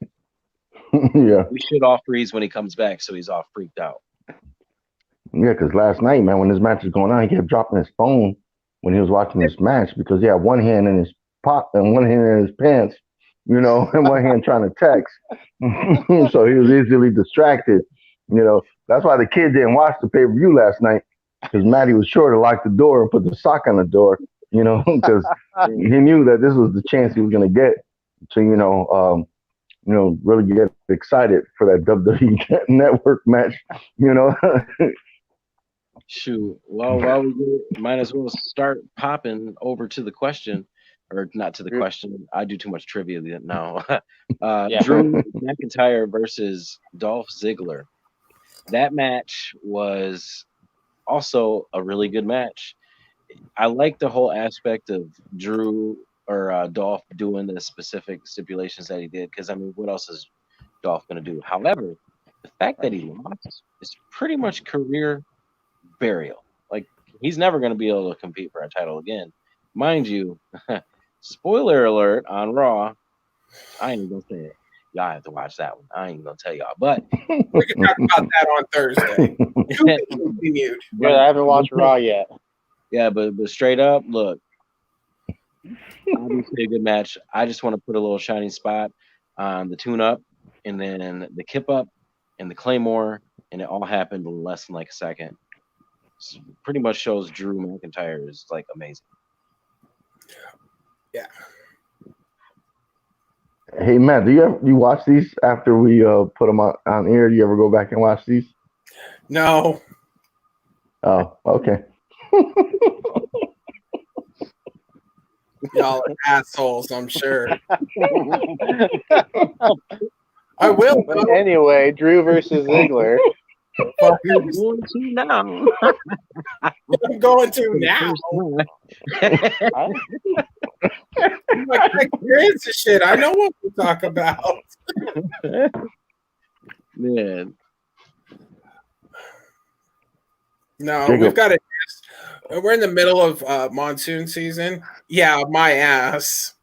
Yeah. We should all freeze when he comes back, so he's all freaked out. Yeah, because last night, man, when this match was going on, he kept dropping his phone when he was watching this match because he had one hand in his pocket and one hand in his pants, and one hand trying to text. So he was easily distracted. That's why the kid didn't watch the pay-per-view last night because Matty was sure to lock the door and put the sock on the door, because he knew that this was the chance he was going to get to, really get excited for that WWE Network match, Shoot. Well, while we do it, might as well start popping over to the question, or not to the question. I do too much trivia now. Drew McIntyre versus Dolph Ziggler. That match was also a really good match. I like the whole aspect of Drew or Dolph doing the specific stipulations that he did, because what else is Dolph going to do? However, the fact that he lost is pretty much career burial. Like, he's never going to be able to compete for a title again. Mind you, spoiler alert on Raw, I ain't going to say it. Y'all have to watch that one. I ain't going to tell y'all, but we can talk about that on Thursday. Continued. Yeah, I haven't watched Raw yet. Yeah, but straight up, look, obviously a good match. I just want to put a little shining spot on the tune-up and then the kip-up and the Claymore, and it all happened in less than like a second. So pretty much shows Drew McIntyre is like amazing. Yeah. Hey Matt, do you watch these after we put them on air? Do you ever go back and watch these? No. Oh, okay. Y'all are assholes, I'm sure. I will. But anyway, Drew versus Ziggler. You're going to now. I'm going to now. I'm like, I experience this shit. I know what we talk about. Man. No, Jacob. we've got it. We're in the middle of monsoon season. Yeah, my ass.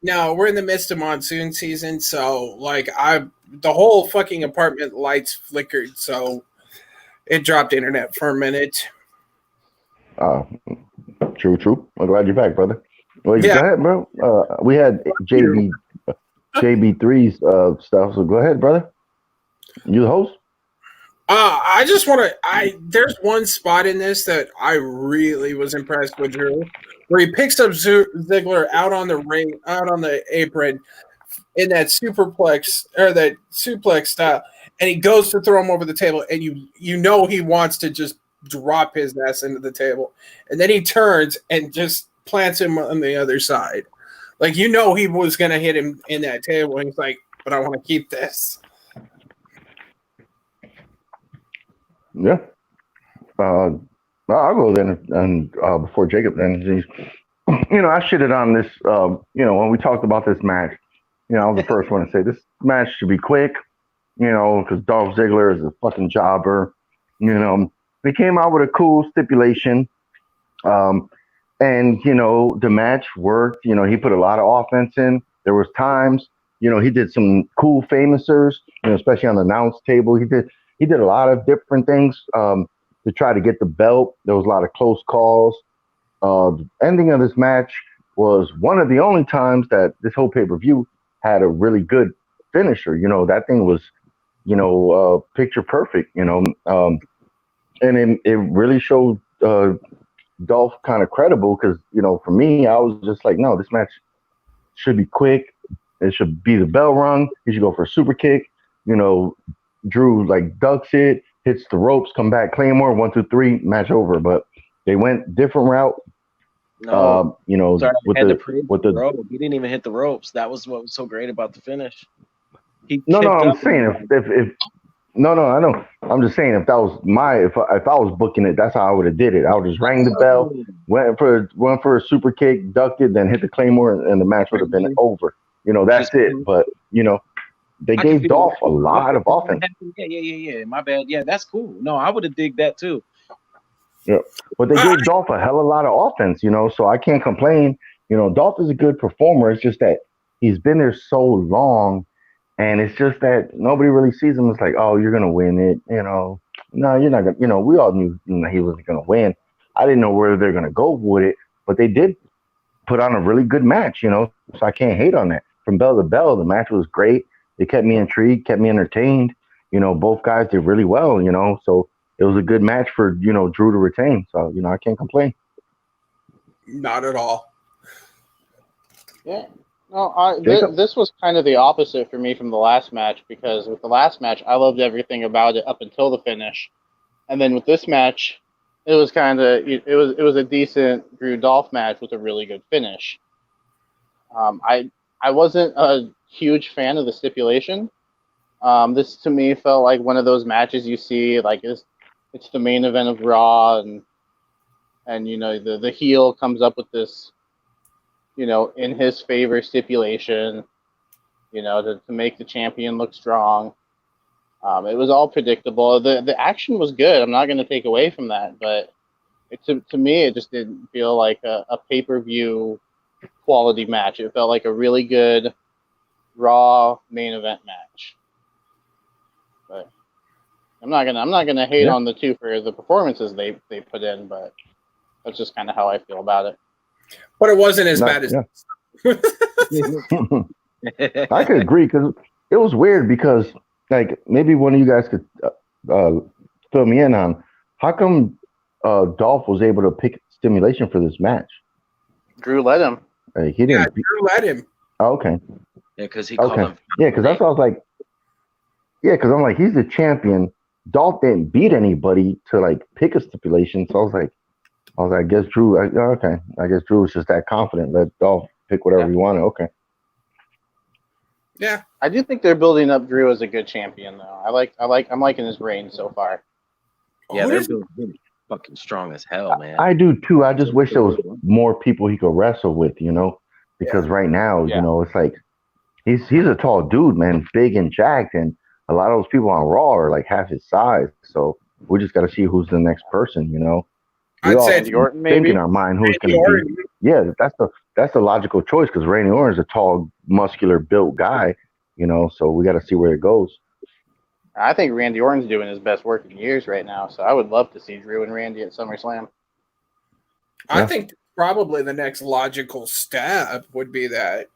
No, we're in the midst of monsoon season, so like the whole fucking apartment lights flickered, so it dropped internet for a minute. True. I'm glad you're back, brother. Well, Yeah. Go ahead, bro. We had JB3's stuff, so go ahead, brother. You the host? I just want to. There's one spot in this that I really was impressed with Drew, where he picks up Ziggler out on the apron, in that superplex or that suplex style, and he goes to throw him over the table, and you know he wants to just drop his ass into the table, and then he turns and just plants him on the other side, like he was gonna hit him in that table, and he's like, "But I want to keep this." Yeah. I'll go then, and before Jacob then. I shitted on this, when we talked about this match, I was the first one to say this match should be quick, because Dolph Ziggler is a fucking jobber. They came out with a cool stipulation, and, the match worked. He put a lot of offense in. There was times, he did some cool famouses, especially on the announce table. He did a lot of different things to try to get the belt. There was a lot of close calls. The ending of this match was one of the only times that this whole pay-per-view had a really good finisher. That thing was, picture perfect, and it really showed Dolph kind of credible because, for me, I was just like, no, this match should be quick. It should be the bell rung. He should go for a super kick. Drew ducks it, hits the ropes, come back, Claymore, 1, 2, 3, match over. But they went different route. No, sorry, he didn't even hit the ropes. That was what was so great about the finish. I'm saying if no, I know. I'm just saying if that was if I was booking it, that's how I would have did it. I would just rang the bell, went for a super kick, ducked it, then hit the Claymore, and the match would have been over. That's it. But they gave Dolph a lot of offense. Yeah. My bad. Yeah, that's cool. No, I would have digged that too. Yeah, but they gave Dolph a hell of a lot of offense, so I can't complain. Dolph is a good performer. It's just that he's been there so long, and it's just that nobody really sees him as like, oh, you're gonna win it. No, you're not gonna. We all knew he wasn't gonna win. I didn't know where they're gonna go with it, but they did put on a really good match, so I can't hate on that. From bell to bell, the match was great. It kept me intrigued, kept me entertained. Both guys did really well. So. It was a good match for, Drew to retain. So, I can't complain. Not at all. Yeah. No, this was kind of the opposite for me from the last match, because with the last match, I loved everything about it up until the finish. And then with this match, it was it was a decent Drew Dolph match with a really good finish. I wasn't a huge fan of the stipulation. This to me felt like one of those matches you see it's the main event of Raw, and the heel comes up with this, in his favor stipulation, to make the champion look strong. It was all predictable. The action was good. I'm not going to take away from that, but to me, it just didn't feel like a pay-per-view quality match. It felt like a really good Raw main event match. But I'm not gonna hate on the two for the performances they put in, but that's just kind of how I feel about it. But it wasn't as bad as. I could agree, because it was weird, because maybe one of you guys could fill me in on how come Dolph was able to pick stimulation for this match. Drew let him. He didn't. Drew let him. Oh, okay. Yeah, because he called him. Yeah, because that's what I was like. Yeah, because I'm like, he's the champion. Dolph didn't beat anybody to pick a stipulation, so I was like, I guess Drew. Okay, I guess Drew was just that confident. Let Dolph pick whatever he wanted. Okay. Yeah, I do think they're building up Drew as a good champion, though. I'm liking his reign so far. Yeah, they're building him fucking strong as hell, man. I do too. I just wish there was more people he could wrestle with, because right now, it's like he's a tall dude, man, big and jacked, and a lot of those people on Raw are like half his size. So we just got to see who's the next person, I'd say Randy Orton, maybe. Think in our mind who's going to be. Yeah, that's the logical choice because Randy Orton's a tall, muscular, built guy, So we got to see where it goes. I think Randy Orton's doing his best work in years right now, so I would love to see Drew and Randy at SummerSlam. I think probably the next logical step would be that.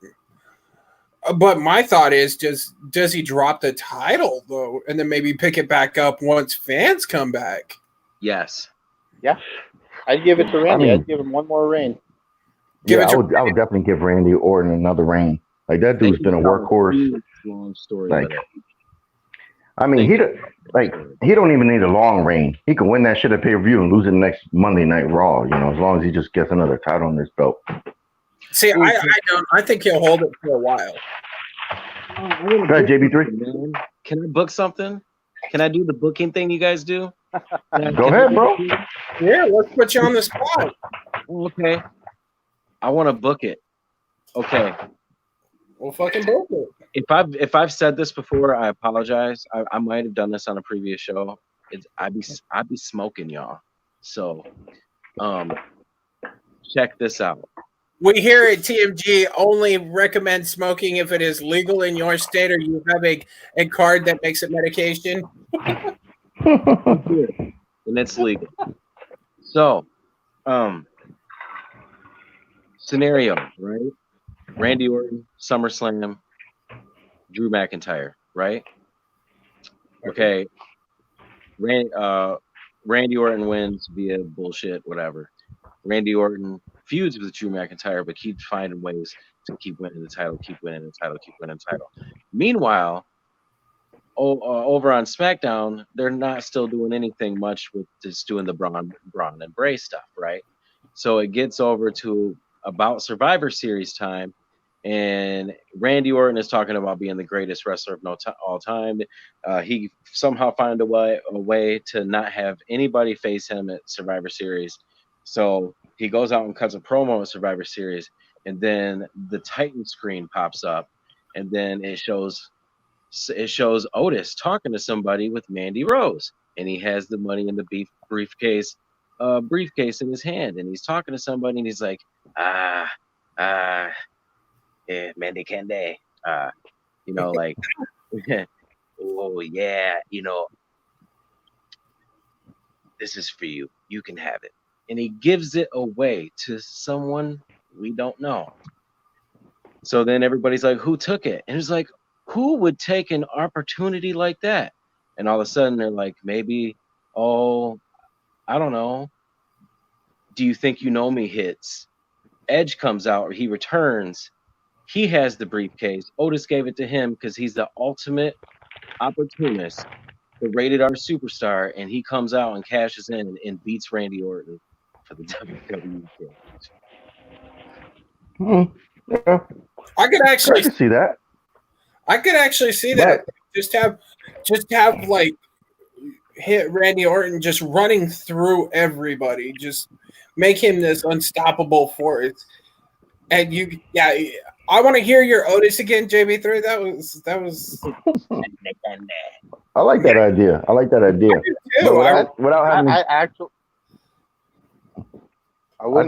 But my thought is, does he drop the title though, and then maybe pick it back up once fans come back? Yes. Yeah, I'd give it to Randy. I'd give him one more reign. I would definitely give Randy Orton another reign. Like that dude's been a workhorse. Long story. Like, he don't even need a long reign. He can win that shit at pay-per-view and lose it next Monday Night Raw. As long as he just gets another title on his belt. See, I don't. I think he'll hold it for a while. Go ahead, JB3. Can I book something? Can I do the booking thing you guys do? Go ahead, bro. Yeah, let's put you on the spot. Okay. I want to book it. Okay. We'll fucking book it. If I've said this before, I apologize. I might have done this on a previous show. I'd be smoking y'all. So, check this out. We here at TMG only recommend smoking if it is legal in your state or you have a card that makes it medication. And it's legal. So, scenario, right? Randy Orton, SummerSlam, Drew McIntyre, right? Okay. Randy Orton wins via bullshit, whatever. Randy Orton feuds with Drew McIntyre, but keeps finding ways to keep winning the title, keep winning the title. Meanwhile, over on SmackDown, they're not still doing anything much with just doing the Braun and Bray stuff, right? So it gets over to about Survivor Series time, and Randy Orton is talking about being the greatest wrestler of all time. He somehow found a way to not have anybody face him at Survivor Series. So he goes out and cuts a promo at Survivor Series, and then the Titan screen pops up, and then it shows Otis talking to somebody with Mandy Rose, and he has the money in the briefcase in his hand, and he's talking to somebody, and he's like, Mandy Candy, like, oh yeah, this is for you. You can have it. And he gives it away to someone we don't know. So then everybody's like, who took it? And it's like, who would take an opportunity like that? And all of a sudden they're like, maybe, I don't know. Do you think you know me hits? Edge comes out, or he returns. He has the briefcase. Otis gave it to him because he's the ultimate opportunist, the rated R superstar, and he comes out and cashes in and beats Randy Orton for the WWE Championship. Yeah. I could actually see that. I could actually see that. Just have like hit Randy Orton just running through everybody. Just make him this unstoppable force. And I want to hear your Otis again, JB3. That was. I like that idea. I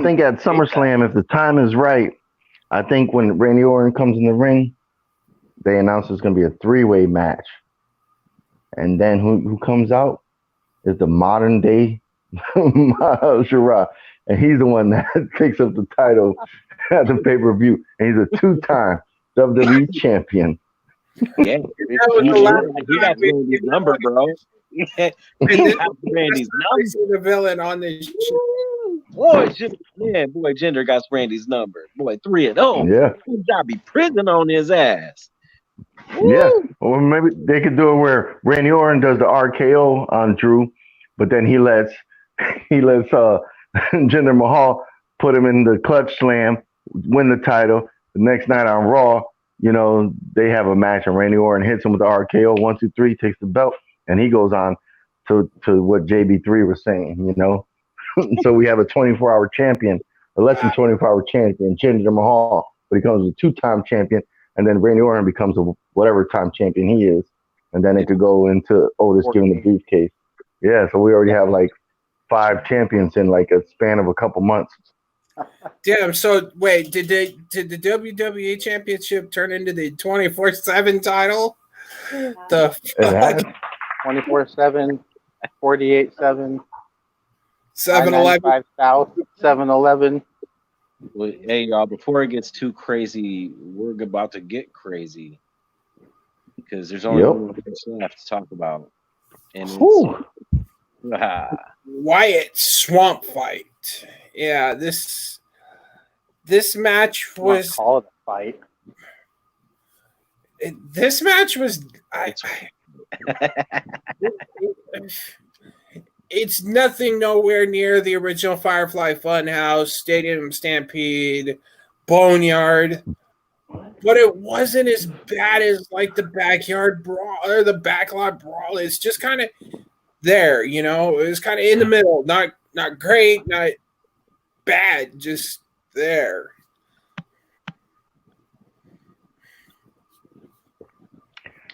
think at SummerSlam, if the time is right, I think when Randy Orton comes in the ring, they announce it's going to be a 3-way match. And then who comes out is the modern day Shira. And he's the one that picks up the title at the pay-per-view. And he's a 2-time WWE champion. Yeah, he got Randy's number, bro. Randy's the villain on this shit. Boy, Jinder got Randy's number. Boy, 3-0. Yeah. I'll be prison on his ass. Woo! Yeah. Or maybe they could do it where Randy Orton does the RKO on Drew, but then he lets Jinder Mahal put him in the clutch slam, win the title. The next night on Raw, they have a match and Randy Orton hits him with the RKO 1, 2, 3, takes the belt, and he goes on to what JB3 was saying. So we have a 24-hour champion, a less than 24-hour champion, Jinder Mahal, but he comes with a 2-time champion, and then Randy Orton becomes a whatever time champion he is, and then it could go into Otis giving the briefcase. Yeah, so we already have like 5 champions in like a span of a couple months. Damn. So wait, did the WWE Championship turn into the 24/7 title? The 24/7, 48/7, 7-Eleven South, 7-Eleven. Well, hey y'all, before it gets too crazy, we're about to get crazy because there's only one person left to talk about, and it's Wyatt swamp fight. Yeah, this match was call it a fight. This match was it's nothing nowhere near the original Firefly Funhouse, Stadium Stampede, Boneyard, but it wasn't as bad as like the backyard brawl or the backlot brawl. It's just kind of there, it was kind of in the middle, not great, not bad, just there.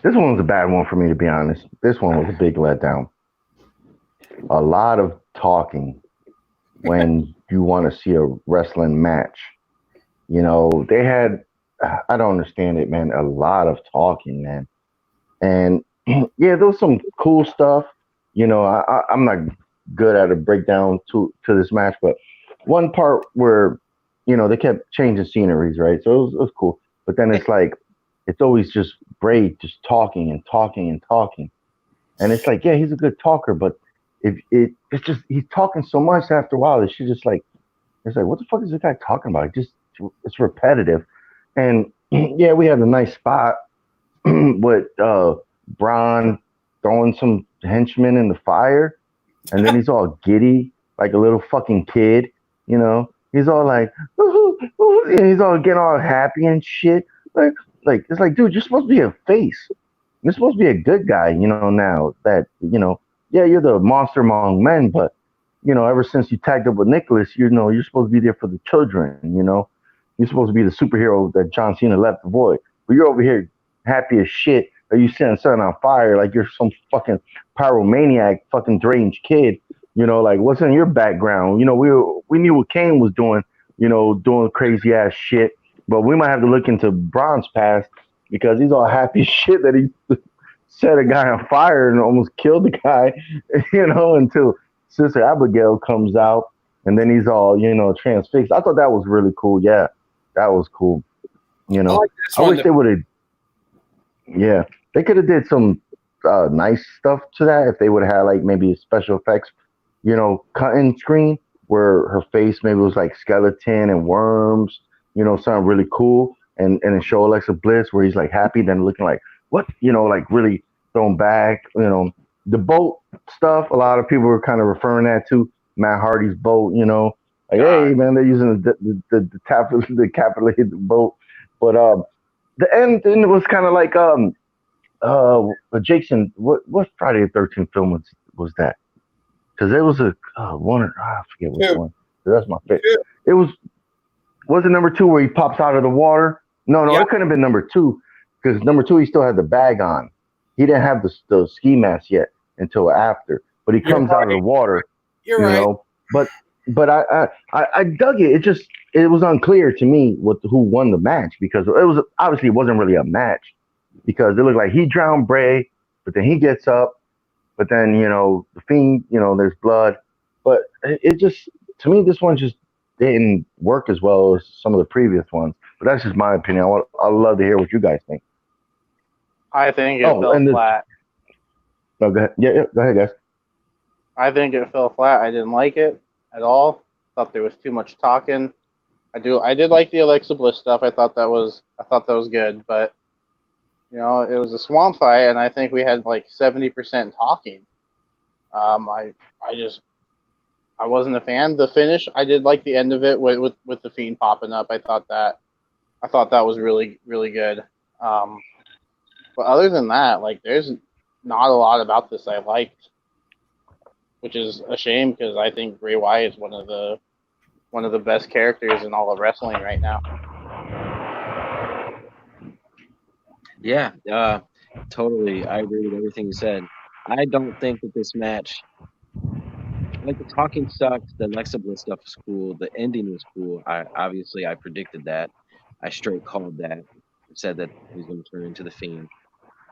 This one was a bad one for me, to be honest. This one was a big letdown. A lot of talking when you want to see a wrestling match. They had, I don't understand it, man, a lot of talking, man. And yeah, there was some cool stuff. I'm not good at a breakdown to this match, but one part where, they kept changing sceneries, right? So it was cool. But then it's like, it's always just Bray just talking and talking and talking. And it's like, yeah, he's a good talker, but it's just he's talking so much after a while that she's just like, it's like, what the fuck is this guy talking about? It's repetitive. And yeah, we had a nice spot with Braun throwing some henchmen in the fire, and then he's all giddy like a little fucking kid, He's all like, ooh, ooh, and he's all getting all happy and shit. Like it's like, dude, you're supposed to be a face. You're supposed to be a good guy, now that, yeah, you're the monster among men, but, ever since you tagged up with Nicholas, you're supposed to be there for the children, You're supposed to be the superhero that John Cena left the void. But you're over here happy as shit that you setting something on fire like you're some fucking pyromaniac, fucking deranged kid. Like, what's in your background? We knew what Kane was doing, doing crazy ass shit. But we might have to look into Braun's past because he's all happy as shit that he set a guy on fire and almost killed the guy, until Sister Abigail comes out and then he's all, transfixed. I thought that was really cool. Yeah, that was cool. I wish they would have. Yeah, they could have did some nice stuff to that if they would have had like maybe a special effects, cutting screen where her face maybe was like skeleton and worms, something really cool, and then show Alexa Bliss where he's like happy, then looking like what, like really thrown back, the boat stuff. A lot of people were kind of referring that to Matt Hardy's boat, like, hey man, they're using the capitulated boat, but the end then was kind of like Jason, what Friday the 13th film was that? Because there was a one, I forget which one. That's my favorite. It was it number 2 where he pops out of the water? No, it couldn't have been number 2 because number 2 he still had the bag on. He didn't have the ski mask yet until after, but he comes out of the water. You're right. But I dug it. It was unclear to me who won the match because it was obviously it wasn't really a match because it looked like he drowned Bray, but then he gets up, but then the Fiend, there's blood, but it just, to me, this one just didn't work as well as some of the previous ones. But that's just my opinion. I'd love to hear what you guys think. I think it fell flat. No, go ahead. Yeah, go ahead, guys. I think it fell flat. I didn't like it at all. Thought there was too much talking. I did like the Alexa Bliss stuff. I thought that was good, but it was a swamp fight, and I think we had like 70% talking. I wasn't a fan. The finish, I did like the end of it with the Fiend popping up. I thought that was really, really good. But other than that, like, there's not a lot about this I liked, which is a shame because I think Bray Wyatt is one of the best characters in all of wrestling right now. Yeah, totally. I agree with everything you said. I don't think that this match, like, the talking sucked, the Alexa Bliss stuff was cool, the ending was cool. I predicted that. I straight called that. Said that he's going to turn into the Fiend,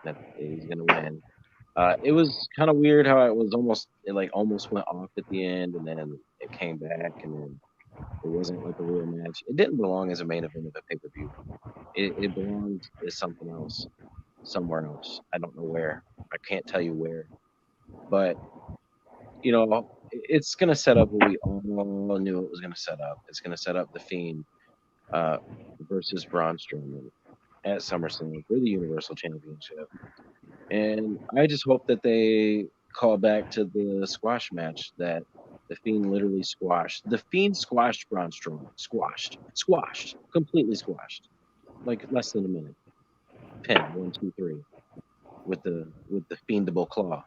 that he's going to win. It was kind of weird how it almost went off at the end, and then it came back, and then it wasn't like a real match. It didn't belong as a main event of a pay-per-view. It belonged as something else, somewhere else. I don't know where. I can't tell you where. But, it's going to set up what we all knew it was going to set up. It's going to set up the Fiend versus Braun Strowman at SummerSlam for the Universal Championship. And I just hope that they call back to the squash match that the Fiend literally squashed. The Fiend squashed Braun Strowman. Squashed. Completely squashed. Like less than a minute. Pin, 1, 2, 3. With the Fiendable claw.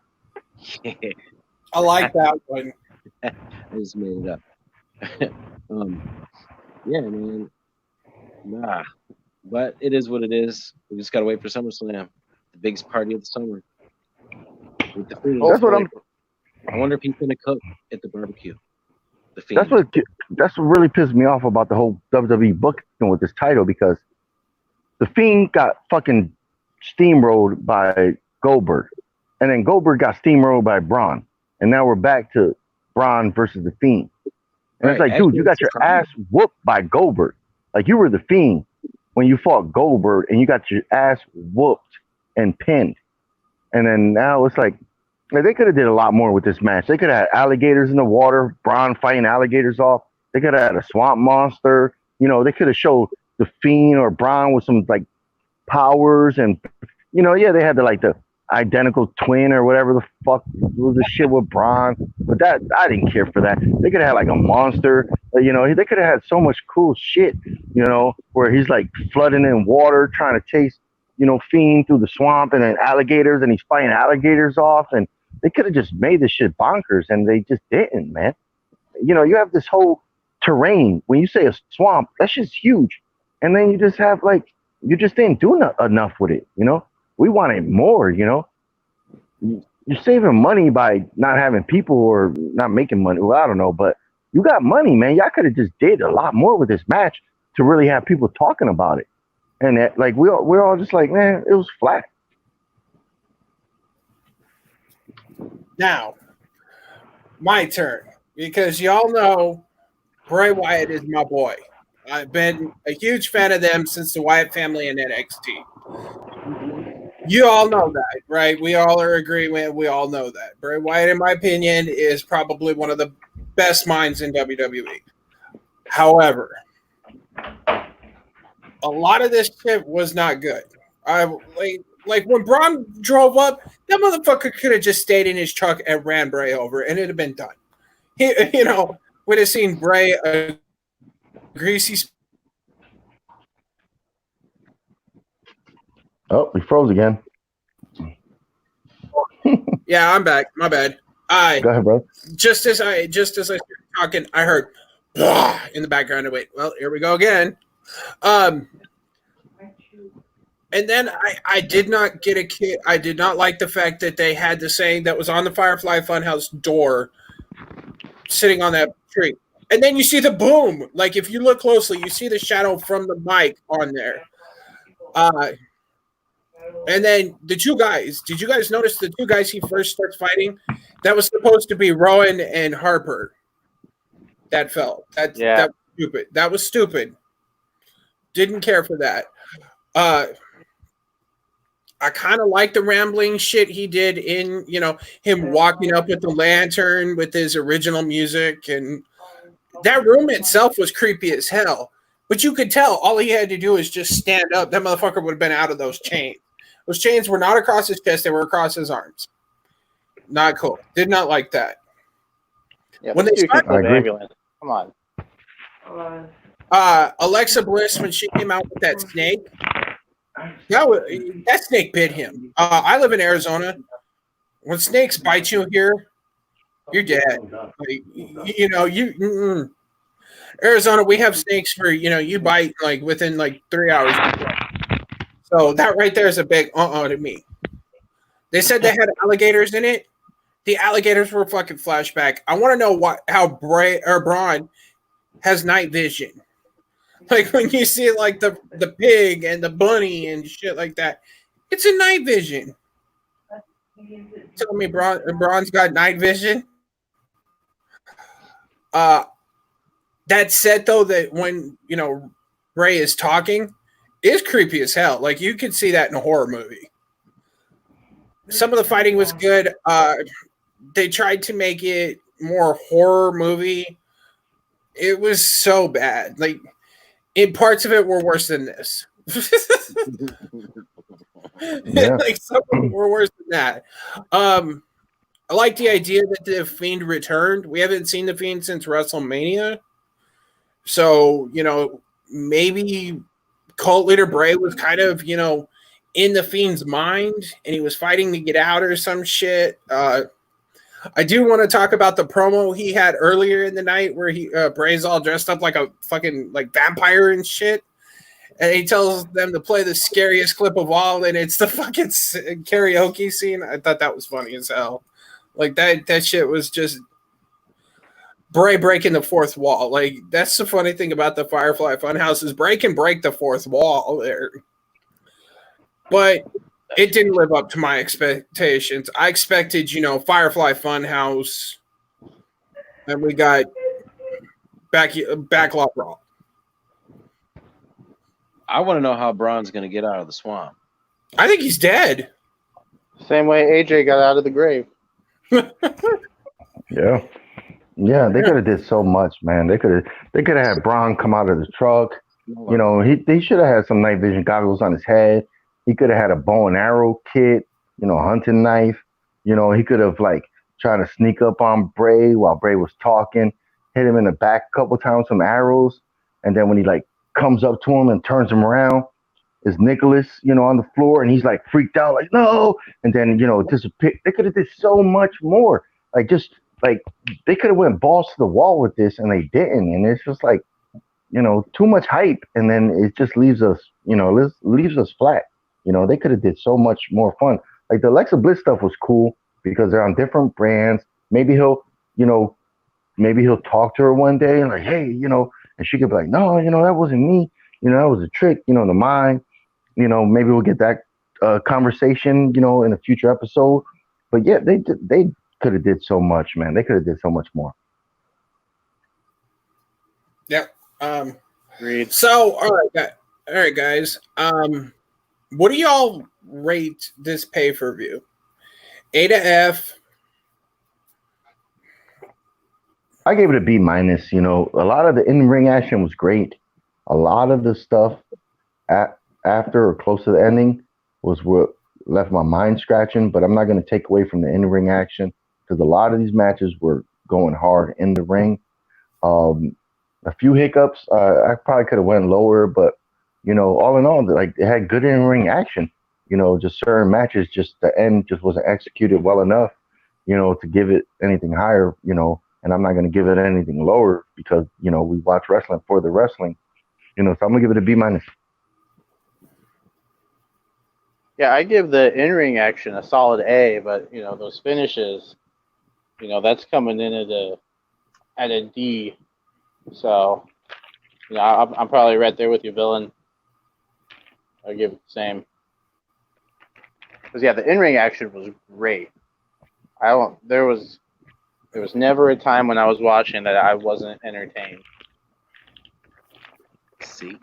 I like that one. I just made it up. Yeah, man. Nah. But it is what it is. We just gotta wait for SummerSlam. The biggest party of the summer. With the Fiend. That's what I wonder if he's gonna cook at the barbecue. The Fiend. That's what really pissed me off about the whole WWE booking with this title, because the Fiend got fucking steamrolled by Goldberg, and then Goldberg got steamrolled by Braun, and now we're back to Braun versus the Fiend. And it's like, dude, you got your ass whooped by Goldberg. Like, you were the Fiend when you fought Goldberg, and you got your ass whooped and pinned. And then now it's like, they could have did a lot more with this match. They could have had alligators in the water, Braun fighting alligators off. They could have had a swamp monster. They could have showed the Fiend or Braun with some like powers, and they had the identical twin or whatever the fuck was the shit with Braun. But that, I didn't care for that. They could have had like a monster. They could have had so much cool shit. Where he's like flooding in water, trying to chase Fiend through the swamp, and then alligators, and he's fighting alligators off, and they could have just made this shit bonkers, and they just didn't, man. You have this whole terrain. When you say a swamp, that's just huge, and then you just have you just didn't do enough with it. We wanted more. You're saving money by not having people or not making money. Well, I don't know, but you got money, man. Y'all could have just did a lot more with this match to really have people talking about it. And we're all just like, man, it was flat. Now, my turn, because y'all know Bray Wyatt is my boy. I've been a huge fan of them since the Wyatt family in NXT. You all know that, right? We all are agreeing. We all know that. Bray Wyatt, in my opinion, is probably one of the best minds in WWE. However, a lot of this shit was not good. Like when Braun drove up, that motherfucker could have just stayed in his truck and ran Bray over, and it'd have been done. We'd have seen Bray a greasy. Oh, he froze again. Yeah, I'm back. My bad. Go ahead, bro. Just as I started talking, I heard in the background. And wait, well, here we go again. And then I did not get a kid. I did not like the fact that they had the saying that was on the Firefly Funhouse door sitting on that tree. And then you see the boom. Like, if you look closely, you see the shadow from the mic on there. And then the two guys, did you guys notice the two guys he first starts fighting? That was supposed to be Rowan and Harper. That fell. That was stupid. That was stupid. Didn't care for that. I kind of like the rambling shit he did in, him walking up with the lantern with his original music. And that room itself was creepy as hell. But you could tell all he had to do is just stand up. That motherfucker would have been out of those chains. Those chains were not across his chest. They were across his arms. Not cool. Did not like that. Yeah, when they started the ambulance. Come on. Alexa Bliss, when she came out with that snake, That snake bit him. I live in Arizona. When snakes bite you here, you're dead. Like, Arizona, we have snakes for you bite like within like 3 hours. So that right there is a big to me. They said they had alligators in it. The alligators were fucking flashback. I want to know how Braun has night vision. Like when you see like the pig and the bunny and shit like that, it's a night vision. Tell me Braun's got night vision. That said, though, that when Ray is talking, is creepy as hell. Like you could see that in a horror movie. Some of the fighting was good. They tried to make it more horror movie. It was so bad. Like in parts of it were worse than this. Like some of them were worse than that. I like the idea that the Fiend returned. We haven't seen the Fiend since WrestleMania. So, maybe cult leader Bray was kind of, in the Fiend's mind and he was fighting to get out or some shit. I do want to talk about the promo he had earlier in the night where Bray's all dressed up like a fucking like vampire and shit. And he tells them to play the scariest clip of all, and it's the fucking karaoke scene. I thought that was funny as hell. Like that shit was just Bray breaking the fourth wall. Like that's the funny thing about the Firefly Funhouse is Bray can break the fourth wall there. But it didn't live up to my expectations. I expected, Firefly Funhouse, and we got Backlot Raw. I want to know how Braun's going to get out of the swamp. I think he's dead. Same way AJ got out of the grave. Yeah, they could have did so much, man. They could have had Braun come out of the truck. They should have had some night vision goggles on his head. He could have had a bow and arrow kit, hunting knife. He could have like tried to sneak up on Bray while Bray was talking, hit him in the back a couple times, some arrows, and then when he like comes up to him and turns him around, is Nicholas, on the floor, and he's like freaked out, like no, and then disappear. They could have did so much more. Like just like they could have went balls to the wall with this, and they didn't, and it's just like too much hype, and then it just leaves us flat. They could have did so much more fun. Like the Alexa Bliss stuff was cool because they're on different brands. Maybe he'll talk to her one day and like, hey, and she could be like, no, that wasn't me. That was a trick, the mind. Maybe we'll get that conversation, in a future episode. But yeah, they could have did so much, man. They could have did so much more. Yeah. Agreed. So, all right, guys. What do y'all rate this pay-per-view? A to F. I gave it a B-. A lot of the in-ring action was great. A lot of the stuff after or close to the ending was what left my mind scratching, but I'm not going to take away from the in-ring action because a lot of these matches were going hard in the ring. A few hiccups. I probably could have went lower, but all in all, like it had good in-ring action. Just certain matches, just the end just wasn't executed well enough, to give it anything higher. And I'm not going to give it anything lower because we watch wrestling for the wrestling. So I'm gonna give it a B-. Yeah, I give the in-ring action a solid A, but those finishes, that's coming in at a D. So, I'm probably right there with you, Villain. I'll give it the same. Because yeah, the in-ring action was great. There was never a time when I was watching that I wasn't entertained. See.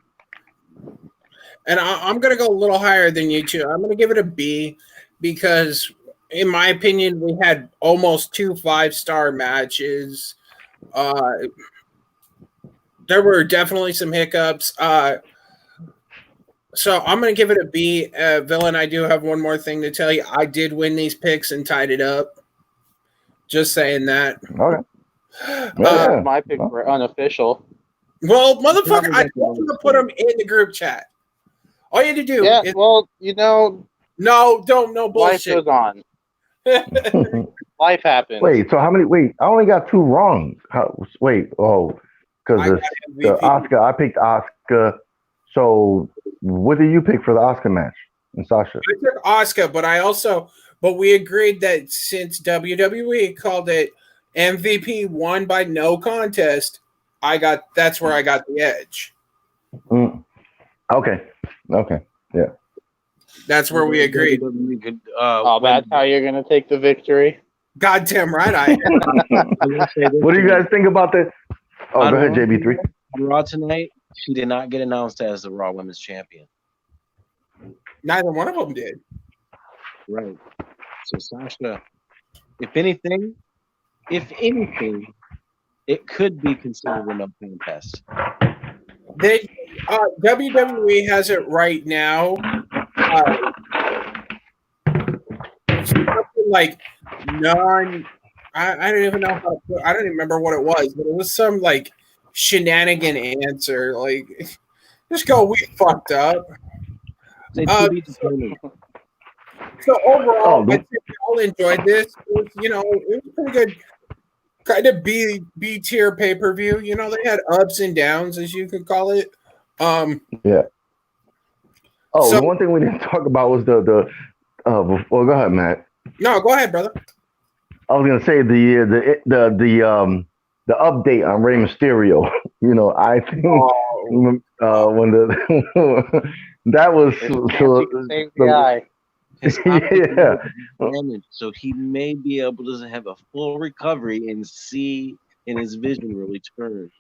And I'm going to go a little higher than you two. I'm going to give it a B because, in my opinion, we had almost 2 5-star matches. There were definitely some hiccups. So I'm going to give it a B. Villain, I do have one more thing to tell you. I did win these picks and tied it up. Just saying that. Okay. My picks were unofficial. Well, motherfucker, I told you to put them in the group chat. All you had to do. Yeah, is, well, you know, no life bullshit. goes on. Life happens. Wait, so how many? Wait, I only got 2 wrong. Because I got the MVP. Oscar, I picked Oscar. So what did you pick for the Oscar match? And Sasha? I took Oscar, but we agreed that since WWE called it MVP won by no contest, that's where I got the edge. Okay, yeah. That's where we agreed. That's how you're gonna take the victory. Goddamn right I am. What do you guys think about that? Oh, go ahead, JB3. On Raw tonight, she did not get announced as the Raw Women's Champion. Neither one of them did. Right. So Sasha, if anything, it could be considered a no contest. WWE has it right now. Something like none. I don't even know I don't even remember what it was, but it was some like shenanigan answer. Like, just go, we fucked up. So overall, I think we all enjoyed this. It was pretty good. Kind of B tier pay per view. They had ups and downs, as you could call it. Yeah. Oh, so, the one thing we didn't talk about was the. Well, go ahead, Matt. No, go ahead, brother. I was gonna say the update on Rey Mysterio. I think when that was same guy. Yeah. So he may be able to have a full recovery and see in his vision really turn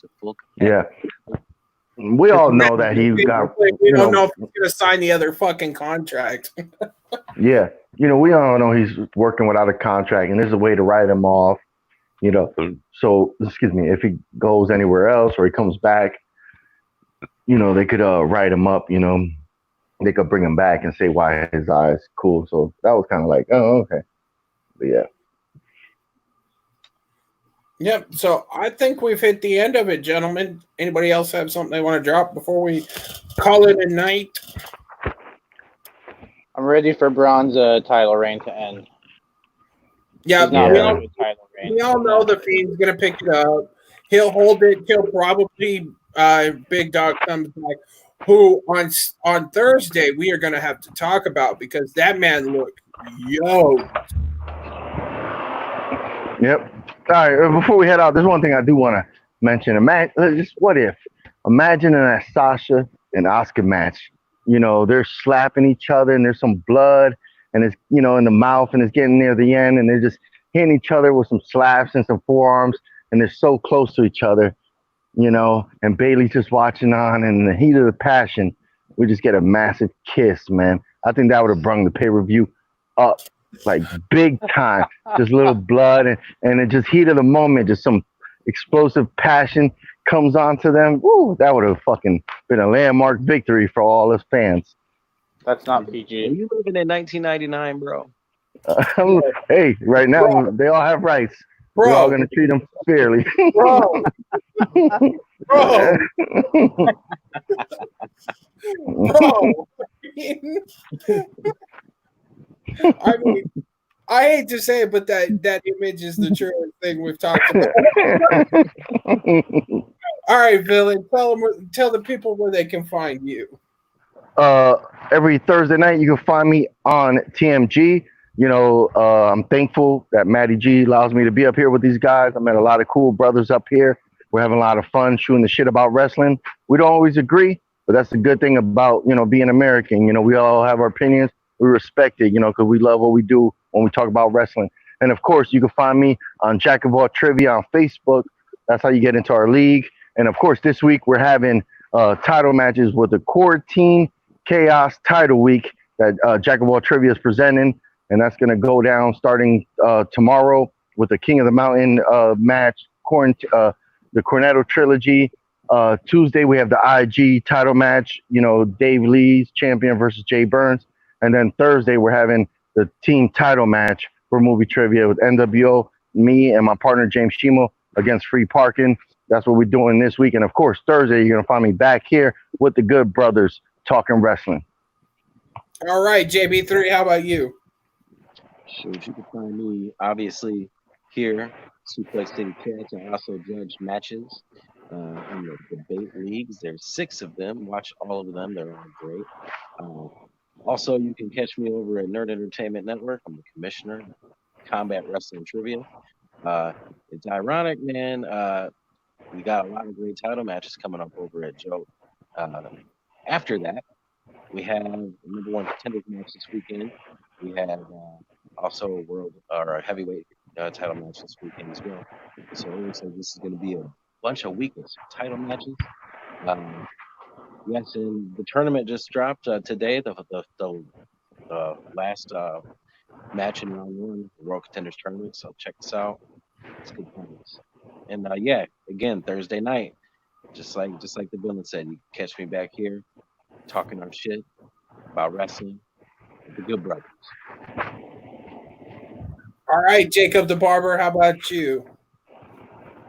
to full capacity. Yeah. We all know that he got. We don't know if he's gonna sign the other fucking contract. Yeah. We all know he's working without a contract, and there's a way to write him off. So excuse me, if he goes anywhere else or he comes back, they could write him up. They could bring him back and say why his eyes cool. So that was kind of like, oh, okay. But yeah. Yep. So I think we've hit the end of it, gentlemen. Anybody else have something they want to drop before we call it a night? I'm ready for Braun's title reign to end. Yeah. We all know the Fiend's going to pick it up. He'll hold it till probably Big Dog comes back, who on Thursday we are going to have to talk about because that man looked yoked. Yep. All right. Before we head out, there's one thing I do want to mention. Imagine a Sasha and Asuka match. They're slapping each other and there's some blood and it's, in the mouth and it's getting near the end and they're just hitting each other with some slaps and some forearms and they're so close to each other, and Bayley's just watching on and in the heat of the passion, we just get a massive kiss, man. I think that would have brung the pay-per-view up like big time. Just little blood and it just heat of the moment, just some explosive passion comes onto them. Woo, that would have fucking been a landmark victory for all us fans. That's not PG. Are you living in 1999, bro? Hey, right now they all have rights. We're all gonna treat them fairly. Bro. I mean, I hate to say it, but that image is the truest thing we've talked about. All right, Villain, tell the people where they can find you. Every Thursday night you can find me on TMG. I'm thankful that Matty G allows me to be up here with these guys. I met a lot of cool brothers up here. We're having a lot of fun shooting the shit about wrestling. We don't always agree, but that's the good thing about, being American. We all have our opinions. We respect it, because we love what we do when we talk about wrestling. And of course, you can find me on Jack of All Trivia on Facebook. That's how you get into our league. And of course, this week we're having title matches with the Core Team Chaos Title Week that Jack of All Trivia is presenting. And that's going to go down starting tomorrow with the King of the Mountain match, the Cornetto Trilogy. Tuesday, we have the IG title match, Dave Lee's champion versus Jay Burns. And then Thursday, we're having the team title match for Movie Trivia with NWO, me and my partner, James Shimo, against Free Parking. That's what we're doing this week. And of course, Thursday, you're going to find me back here with the good brothers talking wrestling. All right, JB3, how about you? Sure, you can find me obviously here, Suplex City Chats. I also judge matches in the debate leagues. There's 6 of them. Watch all of them. They're all great. Also, you can catch me over at Nerd Entertainment Network. I'm the commissioner, Combat Wrestling Trivia. It's ironic, man. We got a lot of great title matches coming up over at Joe. After that, we have the number 1 contenders match this weekend. We have also a world or a heavyweight title match this weekend as well. So it looks like this is going to be a bunch of weekends title matches. Yes, and the tournament just dropped today. The last match in round 1, the World Contenders Tournament. So check this out. It's good times. And yeah, again, Thursday night, just like the villain said, you can catch me back here talking our shit about wrestling with the Good Brothers. All right, Jacob the Barber, how about you?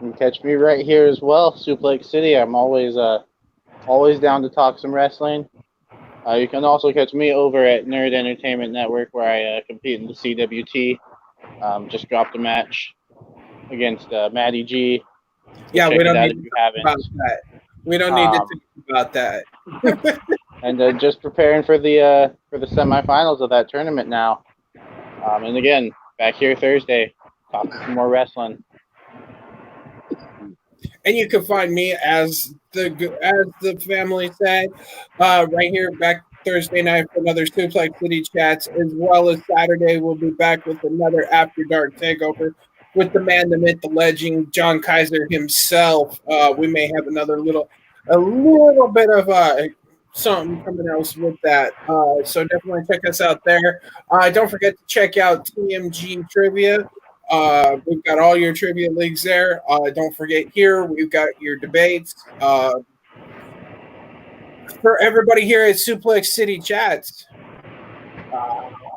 You can catch me right here as well, Suplex City. I'm always down to talk some wrestling. You can also catch me over at Nerd Entertainment Network, where I compete in the CWT. Just dropped a match against Matty G. Yeah, we don't need to talk about that. We don't need to talk about that. And just preparing for the semifinals of that tournament now. And again, back here Thursday, talking some more wrestling. And you can find me as the family said, right here back Thursday night for another Suplex City Chats, as well as Saturday we'll be back with another After Dark takeover with the man, the myth, the legend, John Kaiser himself. We may have a little bit of something coming else with that. So definitely check us out there. Don't forget to check out TMG Trivia. We've got all your trivia leagues there. Don't forget here, we've got your debates. For everybody here at Suplex City Chats,